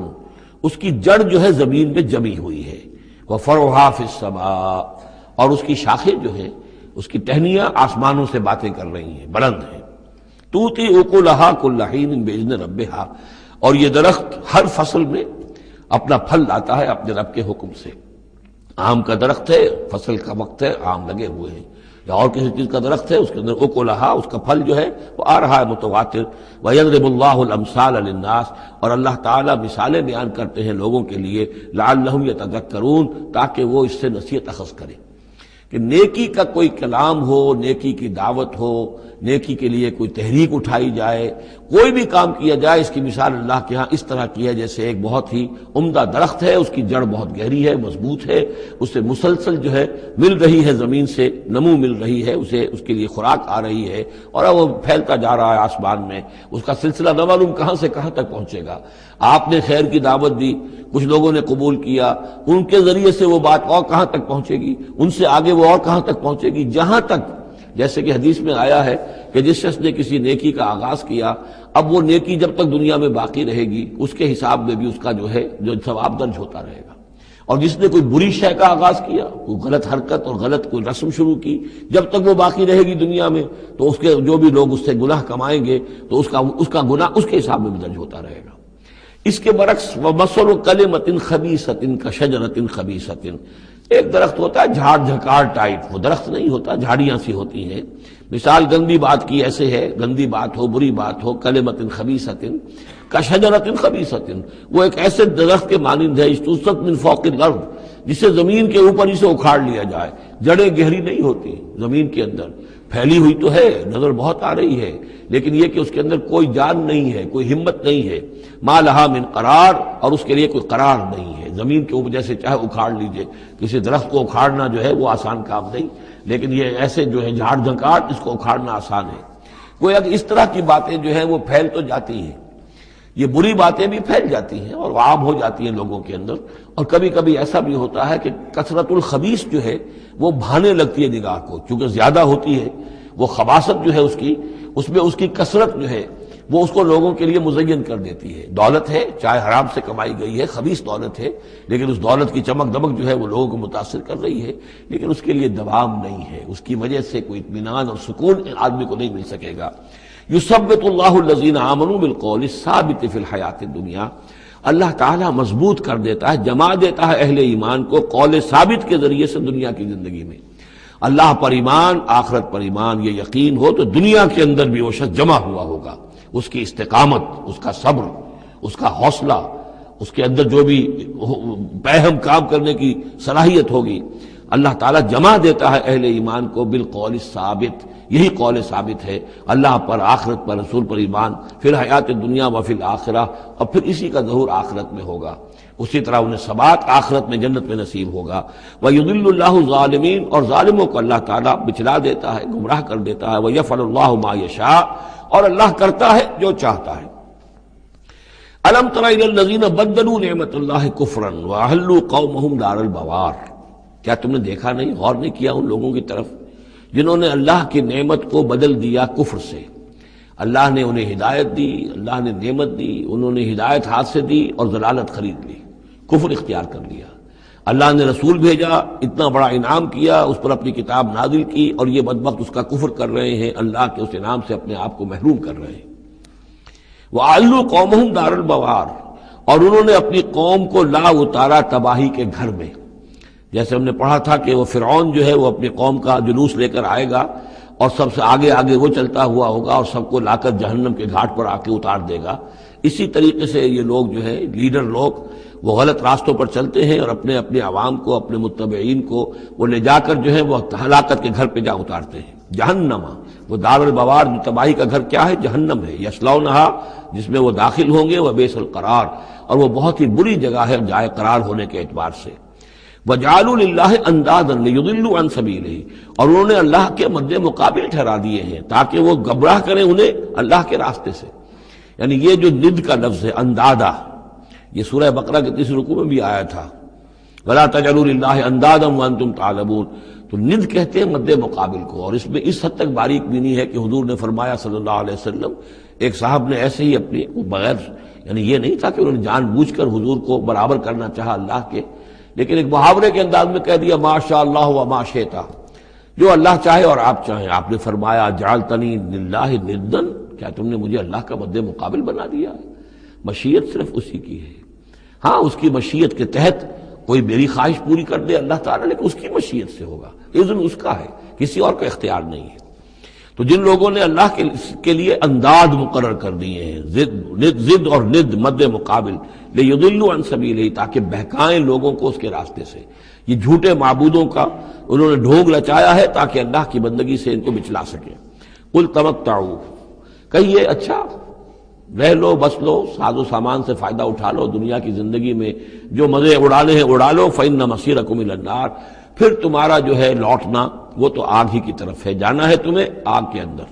اس کی جڑ جو ہے زمین میں جمی ہوئی ہے، وفرعها فی السماء، اور اس کی شاخیں جو ہیں، اس کی ٹہنیاں آسمانوں سے باتیں کر رہی ہیں، بلند ہیں۔ توتی اکلھا کل حین باذن ربھا، اور یہ درخت ہر فصل میں اپنا پھل لاتا ہے اپنے رب کے حکم سے۔ آم کا درخت ہے، فصل کا وقت ہے، آم لگے ہوئے ہیں، یا اور کسی چیز کا درخت ہے، اس کے اندر اکلھا، اس کا پھل جو ہے وہ آ رہا ہے متواتر۔ وَيَضْرِبُ اللَّهُ الْأَمْثَالَ لِلنَّاسِ، اور اللہ تعالیٰ مثالیں بیان کرتے ہیں لوگوں کے لیے، لَعَلَّهُمْ يَتَذَكَّرُونَ، تاکہ وہ اس سے نصیحت اخذ کریں کہ نیکی کا کوئی کلام ہو، نیکی کی دعوت ہو، نیکی کے لیے کوئی تحریک اٹھائی جائے، کوئی بھی کام کیا جائے، اس کی مثال اللہ کے ہاں اس طرح کی ہے جیسے ایک بہت ہی عمدہ درخت ہے، اس کی جڑ بہت گہری ہے، مضبوط ہے، اسے مسلسل جو ہے مل رہی ہے، زمین سے نمو مل رہی ہے، اسے اس کے لیے خوراک آ رہی ہے، اور اب وہ پھیلتا جا رہا ہے آسمان میں، اس کا سلسلہ نہ معلوم کہاں سے کہاں تک پہنچے گا۔ آپ نے خیر کی دعوت دی، کچھ لوگوں نے قبول کیا، ان کے ذریعے سے وہ بات اور کہاں تک پہنچے گی، ان سے آگے وہ اور کہاں تک پہنچے گی، جہاں تک، جیسے کہ حدیث میں آیا ہے کہ جس شخص نے کسی نیکی کا آغاز کیا، اب وہ نیکی جب تک دنیا میں باقی رہے گی اس کے حساب میں بھی اس کا جو ہے جو ثواب درج ہوتا رہے گا، اور جس نے کوئی بری شے کا آغاز کیا، کوئی غلط حرکت اور غلط کوئی رسم شروع کی، جب تک وہ باقی رہے گی دنیا میں تو اس کے جو بھی لوگ اس سے گناہ کمائیں گے تو اس کا گناہ اس کے حساب میں بھی درج ہوتا رہے گا۔ اس کے برعکس وَمَثَلُ كَلِمَةٍ خَبِيثَةٍ كَشَجَرَةٍ خَبِيثَةٍ، ایک درخت ہوتا ہے جھاڑ جھکاڑ ٹائپ، وہ درخت نہیں ہوتا، جھاڑیاں سی ہوتی ہیں، مثال گندی بات کی ایسے ہے، گندی بات ہو، بری بات ہو، کلمۃ خبیثۃ کشجرۃ خبیثۃ، وہ ایک ایسے درخت کے مانند ہے اجتثت من فوق الارض، جسے زمین کے اوپر ہی سے اکھاڑ لیا جائے، جڑیں گہری نہیں ہوتی، زمین کے اندر پھیلی ہوئی تو ہے، نظر بہت آ رہی ہے، لیکن یہ کہ اس کے اندر کوئی جان نہیں ہے، کوئی ہمت نہیں ہے، ما لہا من قرار، اور اس کے لیے کوئی قرار نہیں ہے، زمین کے اوپر جیسے چاہے اکھاڑ لیجئے، کسی درخت کو اکھاڑنا جو ہے وہ آسان کام نہیں، لیکن یہ ایسے جو ہے جھاڑ جھنکاڑ، اس کو اکھاڑنا آسان ہے۔ گویا کہ اس طرح کی باتیں جو ہیں وہ پھیل تو جاتی ہیں، یہ بری باتیں بھی پھیل جاتی ہیں اور عام ہو جاتی ہیں لوگوں کے اندر، اور کبھی کبھی ایسا بھی ہوتا ہے کہ کثرت الخبیث جو ہے وہ بھانے لگتی ہے نگاہ کو، چونکہ زیادہ ہوتی ہے وہ خباثت جو ہے اس میں اس کی کثرت جو ہے وہ اس کو لوگوں کے لیے مزین کر دیتی ہے۔ دولت ہے، چاہے حرام سے کمائی گئی ہے، خبیث دولت ہے، لیکن اس دولت کی چمک دمک جو ہے وہ لوگوں کو متاثر کر رہی ہے، لیکن اس کے لیے دوام نہیں ہے، اس کی وجہ سے کوئی اطمینان اور سکون آدمی کو نہیں مل سکے گا۔ یثبت اللہ الذین آمنوا بالقول الثابت فی الحیات الدنیا، اللہ تعالیٰ مضبوط کر دیتا ہے، جما دیتا ہے اہل ایمان کو قول ثابت کے ذریعے سے دنیا کی زندگی میں۔ اللہ پر ایمان، آخرت پر ایمان، یہ یقین ہو تو دنیا کے اندر بھی وہ شخص جمع ہوا ہوگا، اس کی استقامت، اس کا صبر، اس کا حوصلہ، اس کے اندر جو بھی باہم کام کرنے کی صلاحیت ہوگی، اللہ تعالیٰ جمع دیتا ہے اہل ایمان کو بالقول ثابت۔ یہی قول ثابت ہے، اللہ پر، آخرت پر، رسول پر ایمان، پھر حیات دنیا و فی الآخرہ، اور پھر اسی کا ظہور آخرت میں ہوگا۔ اسی طرح انہیں ثبات آخرت میں جنت میں نصیب ہوگا۔ وَيُضِلُّ اللَّهُ الظَّالِمِينَ، اور ظالموں کو اللہ تعالیٰ بچلا دیتا ہے، گمراہ کر دیتا ہے۔ وَيَفْعَلُ اللَّهُ مَا يَشَاءُ، اور اللہ کرتا ہے جو چاہتا ہے۔ أَلَمْ تَرَ إِلَى الَّذِينَ بَدَّلُوا نِعْمَةَ اللَّهِ كُفْرًا وَأَحَلُّوا قَوْمَهُمْ دَارَ الْبَوَارِ، کیا تم نے دیکھا نہیں، غور نہیں کیا ان لوگوں کی طرف جنہوں نے اللہ کی نعمت کو بدل دیا کفر سے؟ اللہ نے انہیں ہدایت دی، اللہ نے نعمت دی، انہوں نے ہدایت ہاتھ سے دی اور ضلالت خرید لی، کفر اختیار کر لیا۔ اللہ نے رسول بھیجا، اتنا بڑا انعام کیا، اس پر اپنی کتاب نازل کی، اور یہ بدبخت اس کا کفر کر رہے ہیں، اللہ کے اس انعام سے اپنے آپ کو محروم کر رہے ہیں۔ وَأَحَلُّوا قَوْمَهُمْ دَارَ الْبَوَارِ، اور انہوں نے اپنی قوم کو لا اتارا تباہی کے گھر میں۔ جیسے ہم نے پڑھا تھا کہ وہ فرعون جو ہے وہ اپنی قوم کا جلوس لے کر آئے گا اور سب سے آگے آگے وہ چلتا ہوا ہوگا اور سب کو لا کر جہنم کے گھاٹ پر آ کے اتار دے گا۔ اسی طریقے سے یہ لوگ جو ہے لیڈر لوگ وہ غلط راستوں پر چلتے ہیں اور اپنے اپنے عوام کو، اپنے متبعین کو وہ لے جا کر جو ہے وہ ہلاکت کے گھر پہ جا اتارتے ہیں۔ جہنم، وہ دار البوار، جو تباہی کا گھر کیا ہے؟ جہنم ہے۔ یصلونھا، جس میں وہ داخل ہوں گے، وبئس القرار، اور وہ بہت ہی بری جگہ ہے جائے قرار ہونے کے اعتبار سے۔ وَجَعَلُوا لِلَّهِ أَندَادًا لِيُضِلُّوا عَن سَبِيلِهِ، اور انہوں نے اللہ کے مد مقابل ٹھہرا دیے ہیں تاکہ وہ گمراہ کریں انہیں اللہ کے راستے سے۔ یعنی یہ جو ند کا لفظ ہے اندادا، یہ سورہ بقرہ کے 30 رکوع میں بھی آیا تھا، وَلَا تَجْعَلُوا لِلَّهِ أَندَادًا وَأَنتُمْ تَعْلَمُونَ، تو ند کہتے ہیں مد مقابل کو، اور اس میں اس حد تک باریک بینی ہے کہ حضور نے فرمایا صلی اللہ علیہ وسلم، ایک صاحب نے ایسے ہی اپنی بغیر، یعنی یہ نہیں تھا کہ انہوں نے جان بوجھ کر حضور کو برابر کرنا چاہا اللہ کے، لیکن ایک محاورے کے انداز میں کہہ دیا ما شاء اللہ و ما شئت، جو اللہ چاہے اور آپ چاہیں۔ آپ نے فرمایا جعلتنی للہ ندن، کیا تم نے مجھے اللہ کا مد مقابل بنا دیا ہے؟ مشیت صرف اسی کی ہے۔ ہاں، اس کی مشیت کے تحت کوئی میری خواہش پوری کر دے اللہ تعالیٰ، لیکن اس کی مشیت سے ہوگا، اذن اس کا ہے، کسی اور کا اختیار نہیں ہے۔ تو جن لوگوں نے اللہ کے لیے انداز مقرر کر دیے ہیں، ضد اور ند مد مقابل، لیضلوا عن سبیلہ، تاکہ بہکائیں لوگوں کو اس کے راستے سے، یہ جھوٹے معبودوں کا انہوں نے ڈھونگ رچایا ہے تاکہ اللہ کی بندگی سے ان کو بچلا سکے۔ قل تمتعوا، کہیے اچھا رہ لو، بس لو، ساز و سامان سے فائدہ اٹھا لو، دنیا کی زندگی میں جو مزے اڑانے ہیں اڑا لو، فإن مصیرکم الی النار، پھر تمہارا جو ہے لوٹنا وہ تو آگ ہی کی طرف ہے، جانا ہے تمہیں آگ کے اندر۔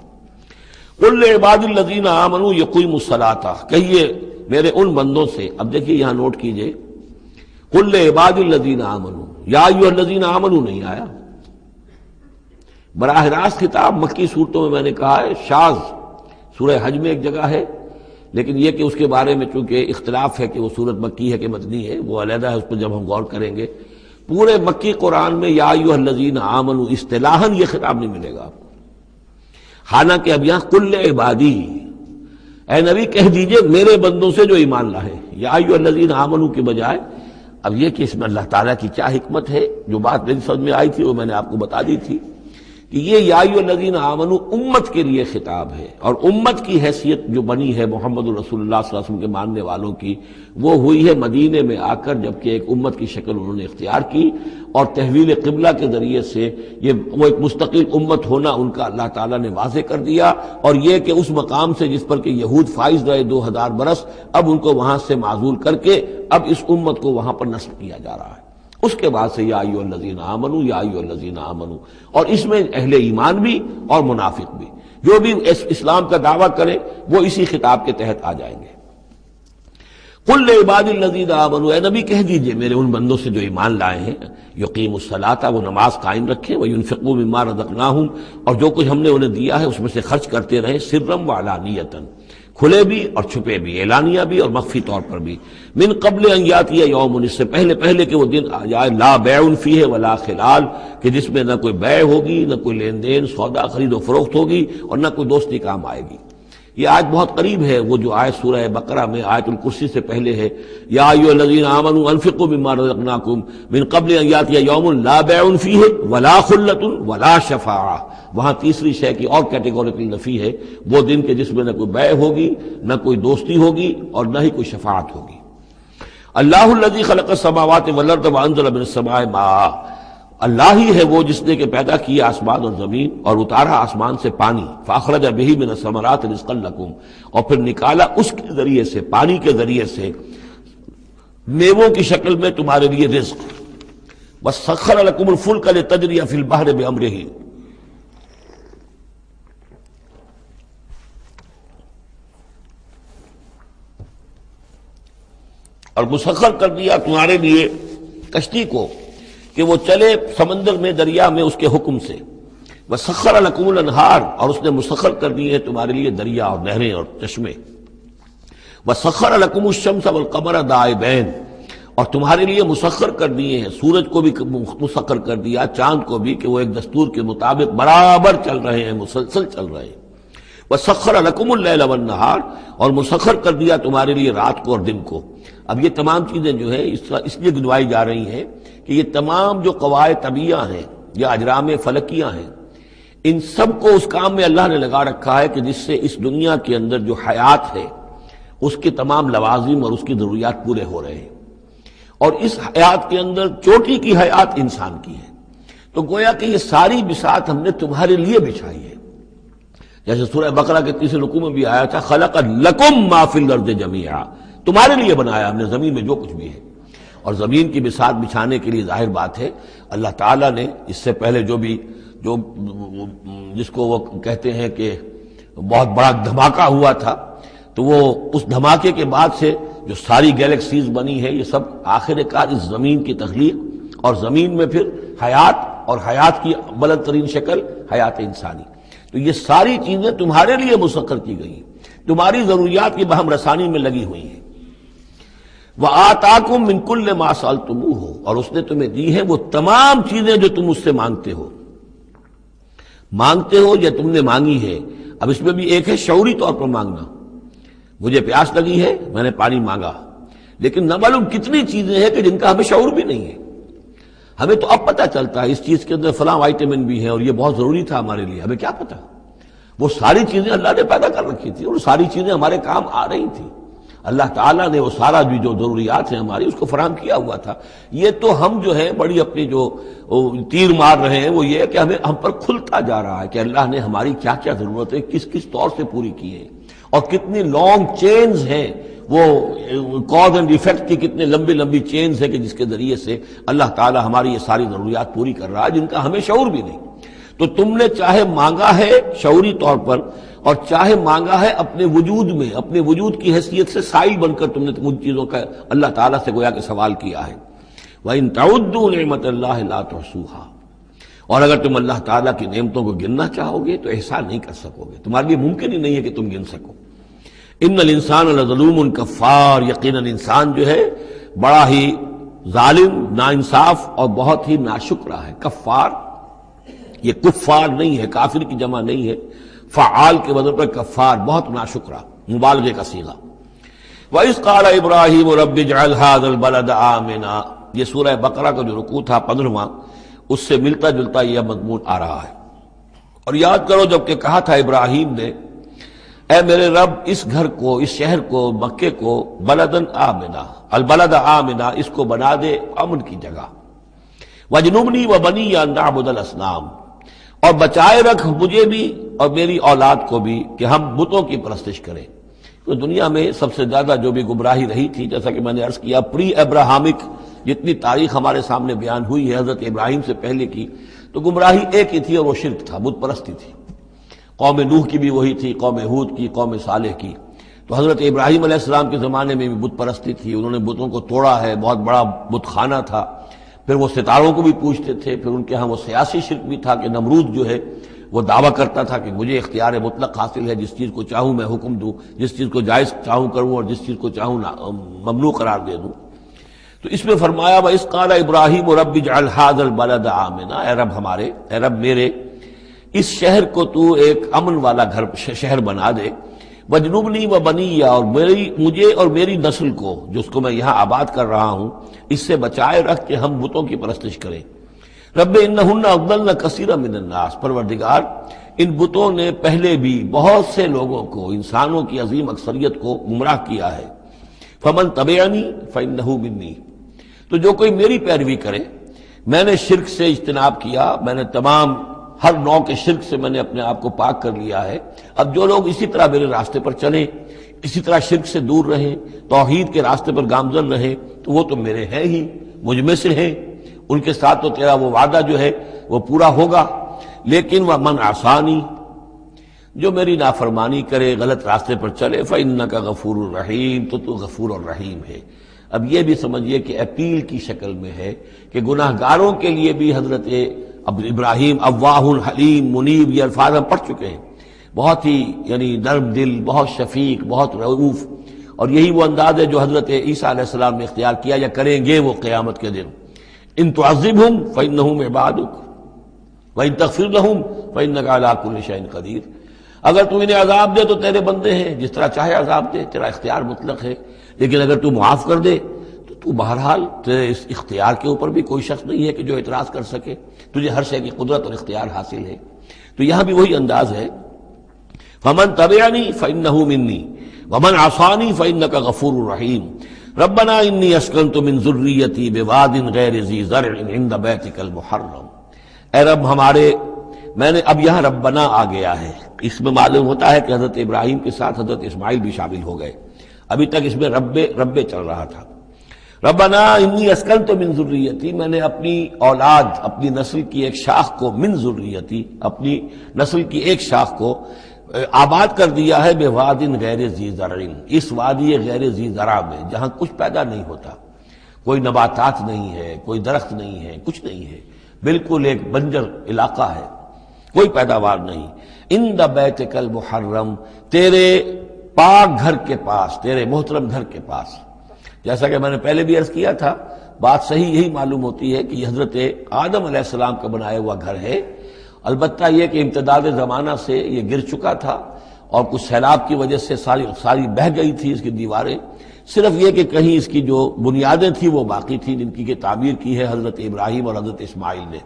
قل لعباد الذین آمنوا یقیموا الصلاۃ، کہیے میرے ان بندوں سے، اب دیکھیے یہاں نوٹ کیجئے، قل لعباد الذین آمنوا، یا ایھا الذین آمنوا نہیں آیا، براہ راست خطاب مکی صورتوں میں میں نے کہا ہے شاذ، سورہ حج میں ایک جگہ ہے، لیکن یہ کہ اس کے بارے میں چونکہ اختلاف ہے کہ وہ سورت مکی ہے کہ مدنی ہے، وہ علیحدہ ہے، اس پر جب ہم غور کریں گے۔ پورے مکی قرآن میں یا ایھا الذین آمنوا اصطلاحاً یہ خطاب نہیں ملے گا آپ کو، حالانکہ اب یہاں قل عبادی، اے نبی کہہ دیجئے میرے بندوں سے جو ایمان لائے، یا ایھا الذین آمنوا کے بجائے اب یہ کہ اس میں اللہ تعالیٰ کی کیا حکمت ہے، جو بات میری سمجھ میں آئی تھی وہ میں نے آپ کو بتا دی تھی کہ یہ یا ایھا الذین آمنوا امت کے لیے خطاب ہے، اور امت کی حیثیت جو بنی ہے محمد رسول اللہ صلی اللہ علیہ وسلم کے ماننے والوں کی، وہ ہوئی ہے مدینے میں آ کر، جبکہ ایک امت کی شکل انہوں نے اختیار کی، اور تحویل قبلہ کے ذریعے سے یہ وہ ایک مستقل امت ہونا ان کا اللہ تعالیٰ نے واضح کر دیا، اور یہ کہ اس مقام سے جس پر کہ یہود فائز رہے 2000 برس، اب ان کو وہاں سے معزول کر کے اب اس امت کو وہاں پر نصب کیا جا رہا ہے۔ اس کے بعد سے یا ایھا الذین آمنوا، یا ایھا الذین آمنوا، اور اس میں اہل ایمان بھی اور منافق بھی، جو بھی اسلام کا دعویٰ کریں وہ اسی خطاب کے تحت آ جائیں گے۔ قل لعباد الذین آمنوا، اے نبی کہہ دیجئے میرے ان بندوں سے جو ایمان لائے ہیں، یقیموا الصلاۃ، وہ نماز قائم رکھیں، وینفقوا مما رزقناہم، اور جو کچھ ہم نے انہیں دیا ہے اس میں سے خرچ کرتے رہیں، سرا وعلانیۃ، کھلے بھی اور چھپے بھی، اعلانیہ بھی اور مخفی طور پر بھی، من قبل ان یاتی یوم، اس سے پہلے کہ وہ دن آ جائے، لا بیع فیہ ولا خلال، کہ جس میں نہ کوئی بیع ہوگی، نہ کوئی لین دین، سودا خرید و فروخت ہوگی، اور نہ کوئی دوستی کام آئے گی۔ یہ آیت بہت قریب ہے، وہ جو آیت سورہ بقرہ میں آیت الکرسی سے پہلے ہے، یا ایھا الذین آمنوا انفقوا مما رزقناکم من قبل ان یاتی یوم لا بیع فیہ ولا خلۃ ولا شفاعہ. وہاں تیسری شے کی اور کیٹیگوریکل نفی ہے، وہ دن کے جس میں نہ کوئی بیع ہوگی، نہ کوئی دوستی ہوگی، اور نہ ہی کوئی شفاعت ہوگی. اللہ الذی خلق السماوات والارض وانزل من السماء ماء، اللہ ہی ہے وہ جس نے کہ پیدا کیا آسمان اور زمین اور اتارا آسمان سے پانی، فاخرج بہ من الثمرات رزقا لکم، اور پھر نکالا اس کے ذریعے سے، پانی کے ذریعے سے، میووں کی شکل میں تمہارے لیے رزق. وسخر لکم الفلک لتجری فی البحر بامرہ، اور مسخر کر دیا تمہارے لیے کشتی کو کہ وہ چلے سمندر میں، دریا میں اس کے حکم سے. وسخر لکم الانہار، اور اس نے مسخر کر دی ہے تمہارے لیے دریا اور نہریں اور چشمے. وسخر لکم الشمس والقمر دائبین، اور تمہارے لیے مسخر کر دیے ہیں، سورج کو بھی مسخر کر دیا، چاند کو بھی، کہ وہ ایک دستور کے مطابق برابر چل رہے ہیں، مسلسل چل رہے ہیں. وسخر لکم اللیل والنہار، اور مسخر کر دیا تمہارے لیے رات کو اور دن کو. اب یہ تمام چیزیں جو ہیں اس لیے گنوائی جا رہی ہیں کہ یہ تمام جو قواعد طبیعہ ہیں یا اجرام فلکیہ ہیں، ان سب کو اس کام میں اللہ نے لگا رکھا ہے کہ جس سے اس دنیا کے اندر جو حیات ہے اس کے تمام لوازم اور اس کی ضروریات پورے ہو رہے ہیں. اور اس حیات کے اندر چوٹی کی حیات انسان کی ہے. تو گویا کہ یہ ساری بساط ہم نے تمہارے لیے بچھائی ہے. جیسے سورہ بقرہ کے تیسرے رکوع میں بھی آیا تھا، خلق لکم ما فی الارض جمیعا، تمہارے لیے بنایا ہم نے زمین میں جو کچھ بھی ہے. اور زمین کی بساط بچھانے کے لیے ظاہر بات ہے اللہ تعالیٰ نے اس سے پہلے جو جس کو وہ کہتے ہیں کہ بہت بڑا دھماکہ ہوا تھا، تو وہ اس دھماکے کے بعد سے جو ساری گیلیکسیز بنی ہے، یہ سب آخر کار اس زمین کی تخلیق، اور زمین میں پھر حیات، اور حیات کی بلند ترین شکل حیات انسانی. تو یہ ساری چیزیں تمہارے لیے مسخر کی گئی، تمہاری ضروریات کی بہم رسانی میں لگی ہوئی ہیں. وَآتَاكُم مِّن كُلِّ مَا سَأَلْتُمُوهُ، اور اس نے تمہیں دی ہے وہ تمام چیزیں جو تم اس سے مانگتے ہو یا تم نے مانگی ہے. اب اس میں بھی ایک ہے شعوری طور پر مانگنا، مجھے پیاس لگی ہے، میں نے پانی مانگا، لیکن نہ معلوم کتنی چیزیں ہیں کہ جن کا ہمیں شعور بھی نہیں ہے. ہمیں تو اب پتہ چلتا ہے اس چیز کے اندر فلاں وائٹامن بھی ہے اور یہ بہت ضروری تھا ہمارے لیے، ہمیں کیا پتہ. وہ ساری چیزیں اللہ نے پیدا کر رکھی تھی اور ساری چیزیں ہمارے کام آ رہی تھی. اللہ تعالیٰ نے وہ سارا بھی جو ضروریات ہیں ہماری اس کو فراہم کیا ہوا تھا. یہ تو ہم جو ہے بڑی اپنی جو تیر مار رہے ہیں وہ یہ ہے کہ ہم پر کھلتا جا رہا ہے کہ اللہ نے ہماری کیا کیا ضرورتیں کس کس طور سے پوری کی ہیں، اور کتنی لانگ چینز ہیں، وہ کاز اینڈ ایفیکٹ کی کتنے لمبی چینز ہیں کہ جس کے ذریعے سے اللہ تعالیٰ ہماری یہ ساری ضروریات پوری کر رہا ہے جن کا ہمیں شعور بھی نہیں. تو تم نے چاہے مانگا ہے شعوری طور پر، اور چاہے مانگا ہے اپنے وجود میں، اپنے وجود کی حیثیت سے سائل بن کر تم نے ان چیزوں کا اللہ تعالیٰ سے گویا کہ سوال کیا ہے. وَإِن تَعُدُّوا نِعْمَتَ اللَّهِ لَا تُحْصُوهَا، اور اگر تم اللہ تعالیٰ کی نعمتوں کو گننا چاہو گے تو احسان نہیں کر سکو گے، تمہارے لیے ممکن ہی نہیں ہے کہ تم گن سکو. ان الانسان لظلوم کفار، یقیناً انسان جو ہے بڑا ہی ظالم، ناانصاف اور بہت ہی ناشکرا ہے. کفار، یہ کفار نہیں ہے، کافر کی جمع نہیں ہے، فعال کے وزن پر کفار، بہت ناشکرا، مبالغے کا صیغہ. وَإِذْ قَالَ إِبْرَاهِيمُ رَبِّ اجْعَلْ هَٰذَا الْبَلَدَ آمِنًا، یہ سورہ بقرہ کا جو رکوع تھا 15واں، اس سے ملتا جلتا یہ مضمون آ رہا ہے. اور یاد کرو جب کہ کہا تھا ابراہیم نے، اے میرے رب اس گھر کو، اس شہر کو، مکے کو، بلدن آمنا، البلد آمنا، اس کو بنا دے امن کی جگہ. وَجْنُبْنِي وَبَنِيَّ أَن نَّعْبُدَ الْأَصْنَامَ، اور بچائے رکھ مجھے بھی اور میری اولاد کو بھی کہ ہم بتوں کی پرستش کریں. تو دنیا میں سب سے زیادہ جو بھی گمراہی رہی تھی، جیسا کہ میں نے عرض کیا، پری ابراہمک جتنی تاریخ ہمارے سامنے بیان ہوئی ہے حضرت ابراہیم سے پہلے کی، تو گمراہی ایک ہی تھی اور وہ شرک تھا، بت پرستی تھی. قوم نوح کی بھی وہی تھی، قوم ہود کی، قوم صالح کی. تو حضرت ابراہیم علیہ السلام کے زمانے میں بھی بت پرستی تھی، انہوں نے بتوں کو توڑا ہے، بہت بڑا بت خانہ تھا. پھر وہ ستاروں کو بھی پوجتے تھے. پھر ان کے ہاں وہ سیاسی شرک بھی تھا کہ نمرود جو ہے وہ دعویٰ کرتا تھا کہ مجھے اختیار مطلق حاصل ہے، جس چیز کو چاہوں میں حکم دوں، جس چیز کو جائز چاہوں کروں اور جس چیز کو چاہوں ممنوع قرار دے دوں. تو اس میں فرمایا وَإِذْ قَالَ إِبْرَاهِيمُ رَبِّ اجْعَلْ هَٰذَا الْبَلَدَ آمِنًا، اے رب ہمارے، اے رب میرے، اس شہر کو تو ایک امن والا گھر شہر بنا دے. وجنبنی و بنیہ، اور مجھے اور میری نسل کو، جس کو میں یہاں آباد کر رہا ہوں، اس سے بچائے رکھ کہ ہم بتوں کی پرستش کریں۔ رب انہن اضللن کثیرا من الناس، پروردگار ان بتوں نے پہلے بھی بہت سے لوگوں کو، انسانوں کی عظیم اکثریت کو گمراہ کیا ہے۔ فمن تبعنی فانہ منی، تو جو کوئی میری پیروی کرے، میں نے شرک سے اجتناب کیا، میں نے تمام ہر نوع کے شرک سے میں نے اپنے آپ کو پاک کر لیا ہے۔ اب جو لوگ اسی طرح میرے راستے پر چلیں، اسی طرح شرک سے دور رہیں، توحید کے راستے پر گامزن رہیں، تو وہ تو میرے ہیں ہی، مجھ میں سے ہیں، ان کے ساتھ تو تیرا وہ وعدہ جو ہے وہ پورا ہوگا۔ لیکن ومن عصانی، جو میری نافرمانی کرے، غلط راستے پر چلے، فإنک غفور الرحیم، تو غفور الرحیم ہے۔ اب یہ بھی سمجھیے کہ اپیل کی شکل میں ہے کہ گناہ گاروں کے لیے بھی حضرت ابراہیم اواہ حلیم منیب، یہ الفاظ ہم پڑھ چکے ہیں، بہت ہی یعنی نرم دل، بہت شفیق، بہت رؤوف، اور یہی وہ انداز ہے جو حضرت عیسیٰ علیہ السلام نے اختیار کیا یا کریں گے وہ قیامت کے دن۔ ان تعذبہم فإنہم عبادک وإن تغفر لہم فإنک علی کل شیء قدیر، اگر تو انہیں عذاب دے تو تیرے بندے ہیں، جس طرح چاہے عذاب دے، تیرا اختیار مطلق ہے، لیکن اگر تو معاف کر دے تو بہرحال تیرے اس اختیار کے اوپر بھی کوئی شخص نہیں ہے کہ جو اعتراض کر سکے، تجھے ہر شے کی قدرت اور اختیار حاصل ہے۔ تو یہاں بھی وہی انداز ہے، فمن تبعنی فإنہ منی ومن عصانی فإنک غفور رحیم۔ ربنا انی اسکنت من ذریتی بواد غیر ذی زرع عند بیتک المحرم، اے رب ہمارے، میں نے اب یہاں ربنا آ گیا ہے، اس میں معلوم ہوتا ہے کہ حضرت ابراہیم کے ساتھ حضرت اسماعیل بھی شامل ہو گئے، ابھی تک اس میں رب چل رہا تھا۔ ربنا انی اسکنت من ذریتی، میں نے اپنی اولاد، اپنی نسل کی ایک شاخ کو، من ذریتی، اپنی نسل کی ایک شاخ کو آباد کر دیا ہے، بواد غیر ذی زرع، اس وادی غیر ذی زرع میں، جہاں کچھ پیدا نہیں ہوتا، کوئی نباتات نہیں ہے، کوئی درخت نہیں ہے، کچھ نہیں ہے، بالکل ایک بنجر علاقہ ہے، کوئی پیداوار نہیں۔ عند بیتک المحرم، تیرے پاک گھر کے پاس، تیرے محترم گھر کے پاس۔ جیسا کہ میں نے پہلے بھی عرض کیا تھا، بات صحیح یہی معلوم ہوتی ہے کہ یہ حضرت آدم علیہ السلام کا بنایا ہوا گھر ہے، البتہ یہ کہ امتداد زمانہ سے یہ گر چکا تھا اور کچھ سیلاب کی وجہ سے ساری بہہ گئی تھی اس کی دیواریں، صرف یہ کہ کہیں اس کی جو بنیادیں تھیں وہ باقی تھیں، جن کی کہ تعمیر کی ہے حضرت ابراہیم اور حضرت اسماعیل نے۔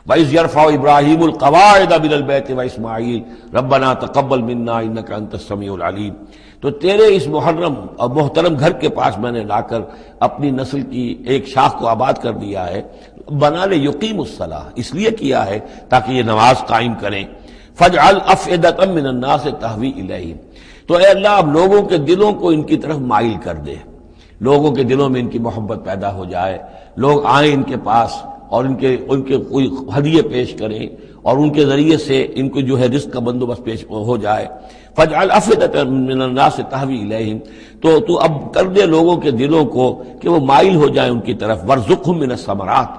وَإِذْ يَرْفَعُ إِبْرَاهِيمُ الْقَوَاعِدَ مِنَ الْبَيْتِ وَإِسْمَاعِيلُ رَبَّنَا تَقَبَّلْ مِنَّا إِنَّكَ أَنتَ السَّمِيعُ الْعَلِيمُ، تو تیرے اس محرم اور محترم گھر کے پاس میں نے لا کر اپنی نسل کی ایک شاخ کو آباد کر دیا ہے، بنا لے یقیم الصلاح، اس لیے کیا ہے تاکہ یہ نماز قائم کریں۔ فَاجْعَلْ أَفْئِدَةً مِّنَ النَّاسِ تَهْوِي إِلَيْهِمْ، تو اے اللہ اب لوگوں کے دلوں کو ان کی طرف مائل کر دے، لوگوں کے دلوں میں ان کی محبت پیدا ہو جائے، لوگ آئیں ان کے پاس اور ان کے کوئی ہدیے پیش کریں اور ان کے ذریعے سے ان کو جو ہے رزق کا بندوبست پیش ہو جائے۔ فَاجْعَلْ أَفْئِدَةً مِّنَ النَّاسِ تَهْوِي إِلَيْهِمْ، تو اب کر دے لوگوں کے دلوں کو کہ وہ مائل ہو جائیں ان کی طرف۔ وَارْزُقْهُم مِّنَ الثَّمَرَاتِ،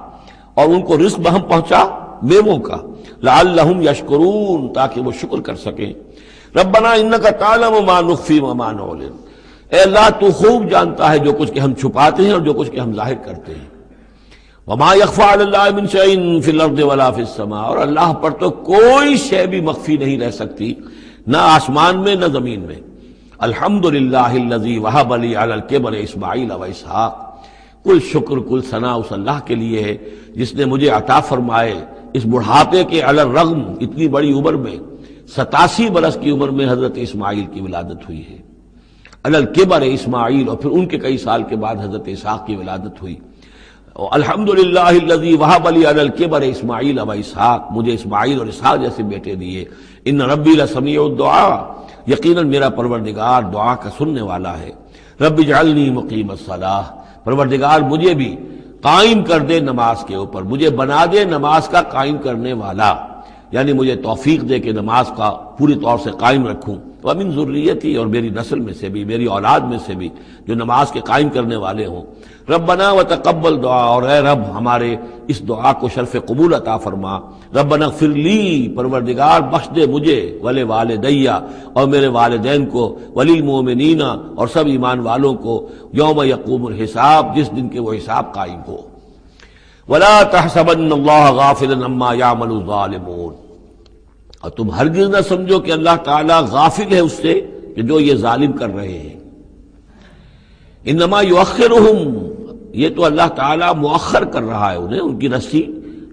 اور ان کو رزق ہم پہنچا میووں کا، لَعَلَّهُمْ يَشْكُرُونَ، تاکہ وہ شکر کر سکیں۔ رَبَّنَا إِنَّكَ تَعْلَمُ مَا نُخْفِي وَمَا نُعْلِنُ، اے اللہ تو خوب جانتا ہے جو کچھ کہ ہم چھپاتے ہیں اور جو کچھ کہ ہم ظاہر کرتے ہیں۔ وَمَا يَخْفَىٰ عَلَى اللَّهِ مِن شَيْءٍ فِي الْأَرْضِ وَلَا فِي السَّمَاءِ، اور اللہ پر تو کوئی شے بھی مخفی نہیں رہ سکتی، نہ آسمان میں نہ زمین میں۔ الحمدللہ الذی وہب لی علی الکبر اسماعیل و اسحاق، کل شکر کل ثنا اس اللہ کے لیے ہے جس نے مجھے عطا فرمائے اس بڑھاپے کے علی الرغم، اتنی بڑی عمر میں، 87 برس کی عمر میں حضرت اسماعیل کی ولادت ہوئی ہے۔ علی الکبر اسماعیل، اور پھر ان کے کئی سال کے بعد حضرت اسحاق کی ولادت ہوئی۔ الحمدللہ الذی وہب لی علی الکبر اسماعیل و اسحاق، مجھے اسماعیل اور اسحاق جیسے بیٹے دیے۔ ان ربی لسمیع الدعاء، یقیناً میرا پروردگار دعا کا سننے والا ہے۔ رب اجعلنی مقیم الصلاۃ، پروردگار مجھے بھی قائم کر دے نماز کے اوپر، مجھے بنا دے نماز کا قائم کرنے والا، یعنی مجھے توفیق دے کہ نماز کا پوری طور سے قائم رکھوں۔ ومن ذریتی، اور میری نسل میں سے بھی، میری اولاد میں سے بھی جو نماز کے قائم کرنے والے ہوں۔ ربنا وتقبل دعا، اور اے رب ہمارے اس دعا کو شرف قبول عطا فرما۔ ربنا اغفر لی، پروردگار بخش دے مجھے، ولی والدیہ، اور میرے والدین کو، وللمؤمنین، اور سب ایمان والوں کو، یوم یقوم الحساب، جس دن کے وہ حساب قائم ہو۔ ولا تحسبن اللہ غافلا عما یعمل الظالمون، اور تم ہرگز نہ سمجھو کہ اللہ تعالیٰ غافل ہے اس سے کہ جو یہ ظالم کر رہے ہیں. انما یؤخرہم، یہ تو اللہ تعالیٰ مؤخر کر رہا ہے انہیں، ان کی رسی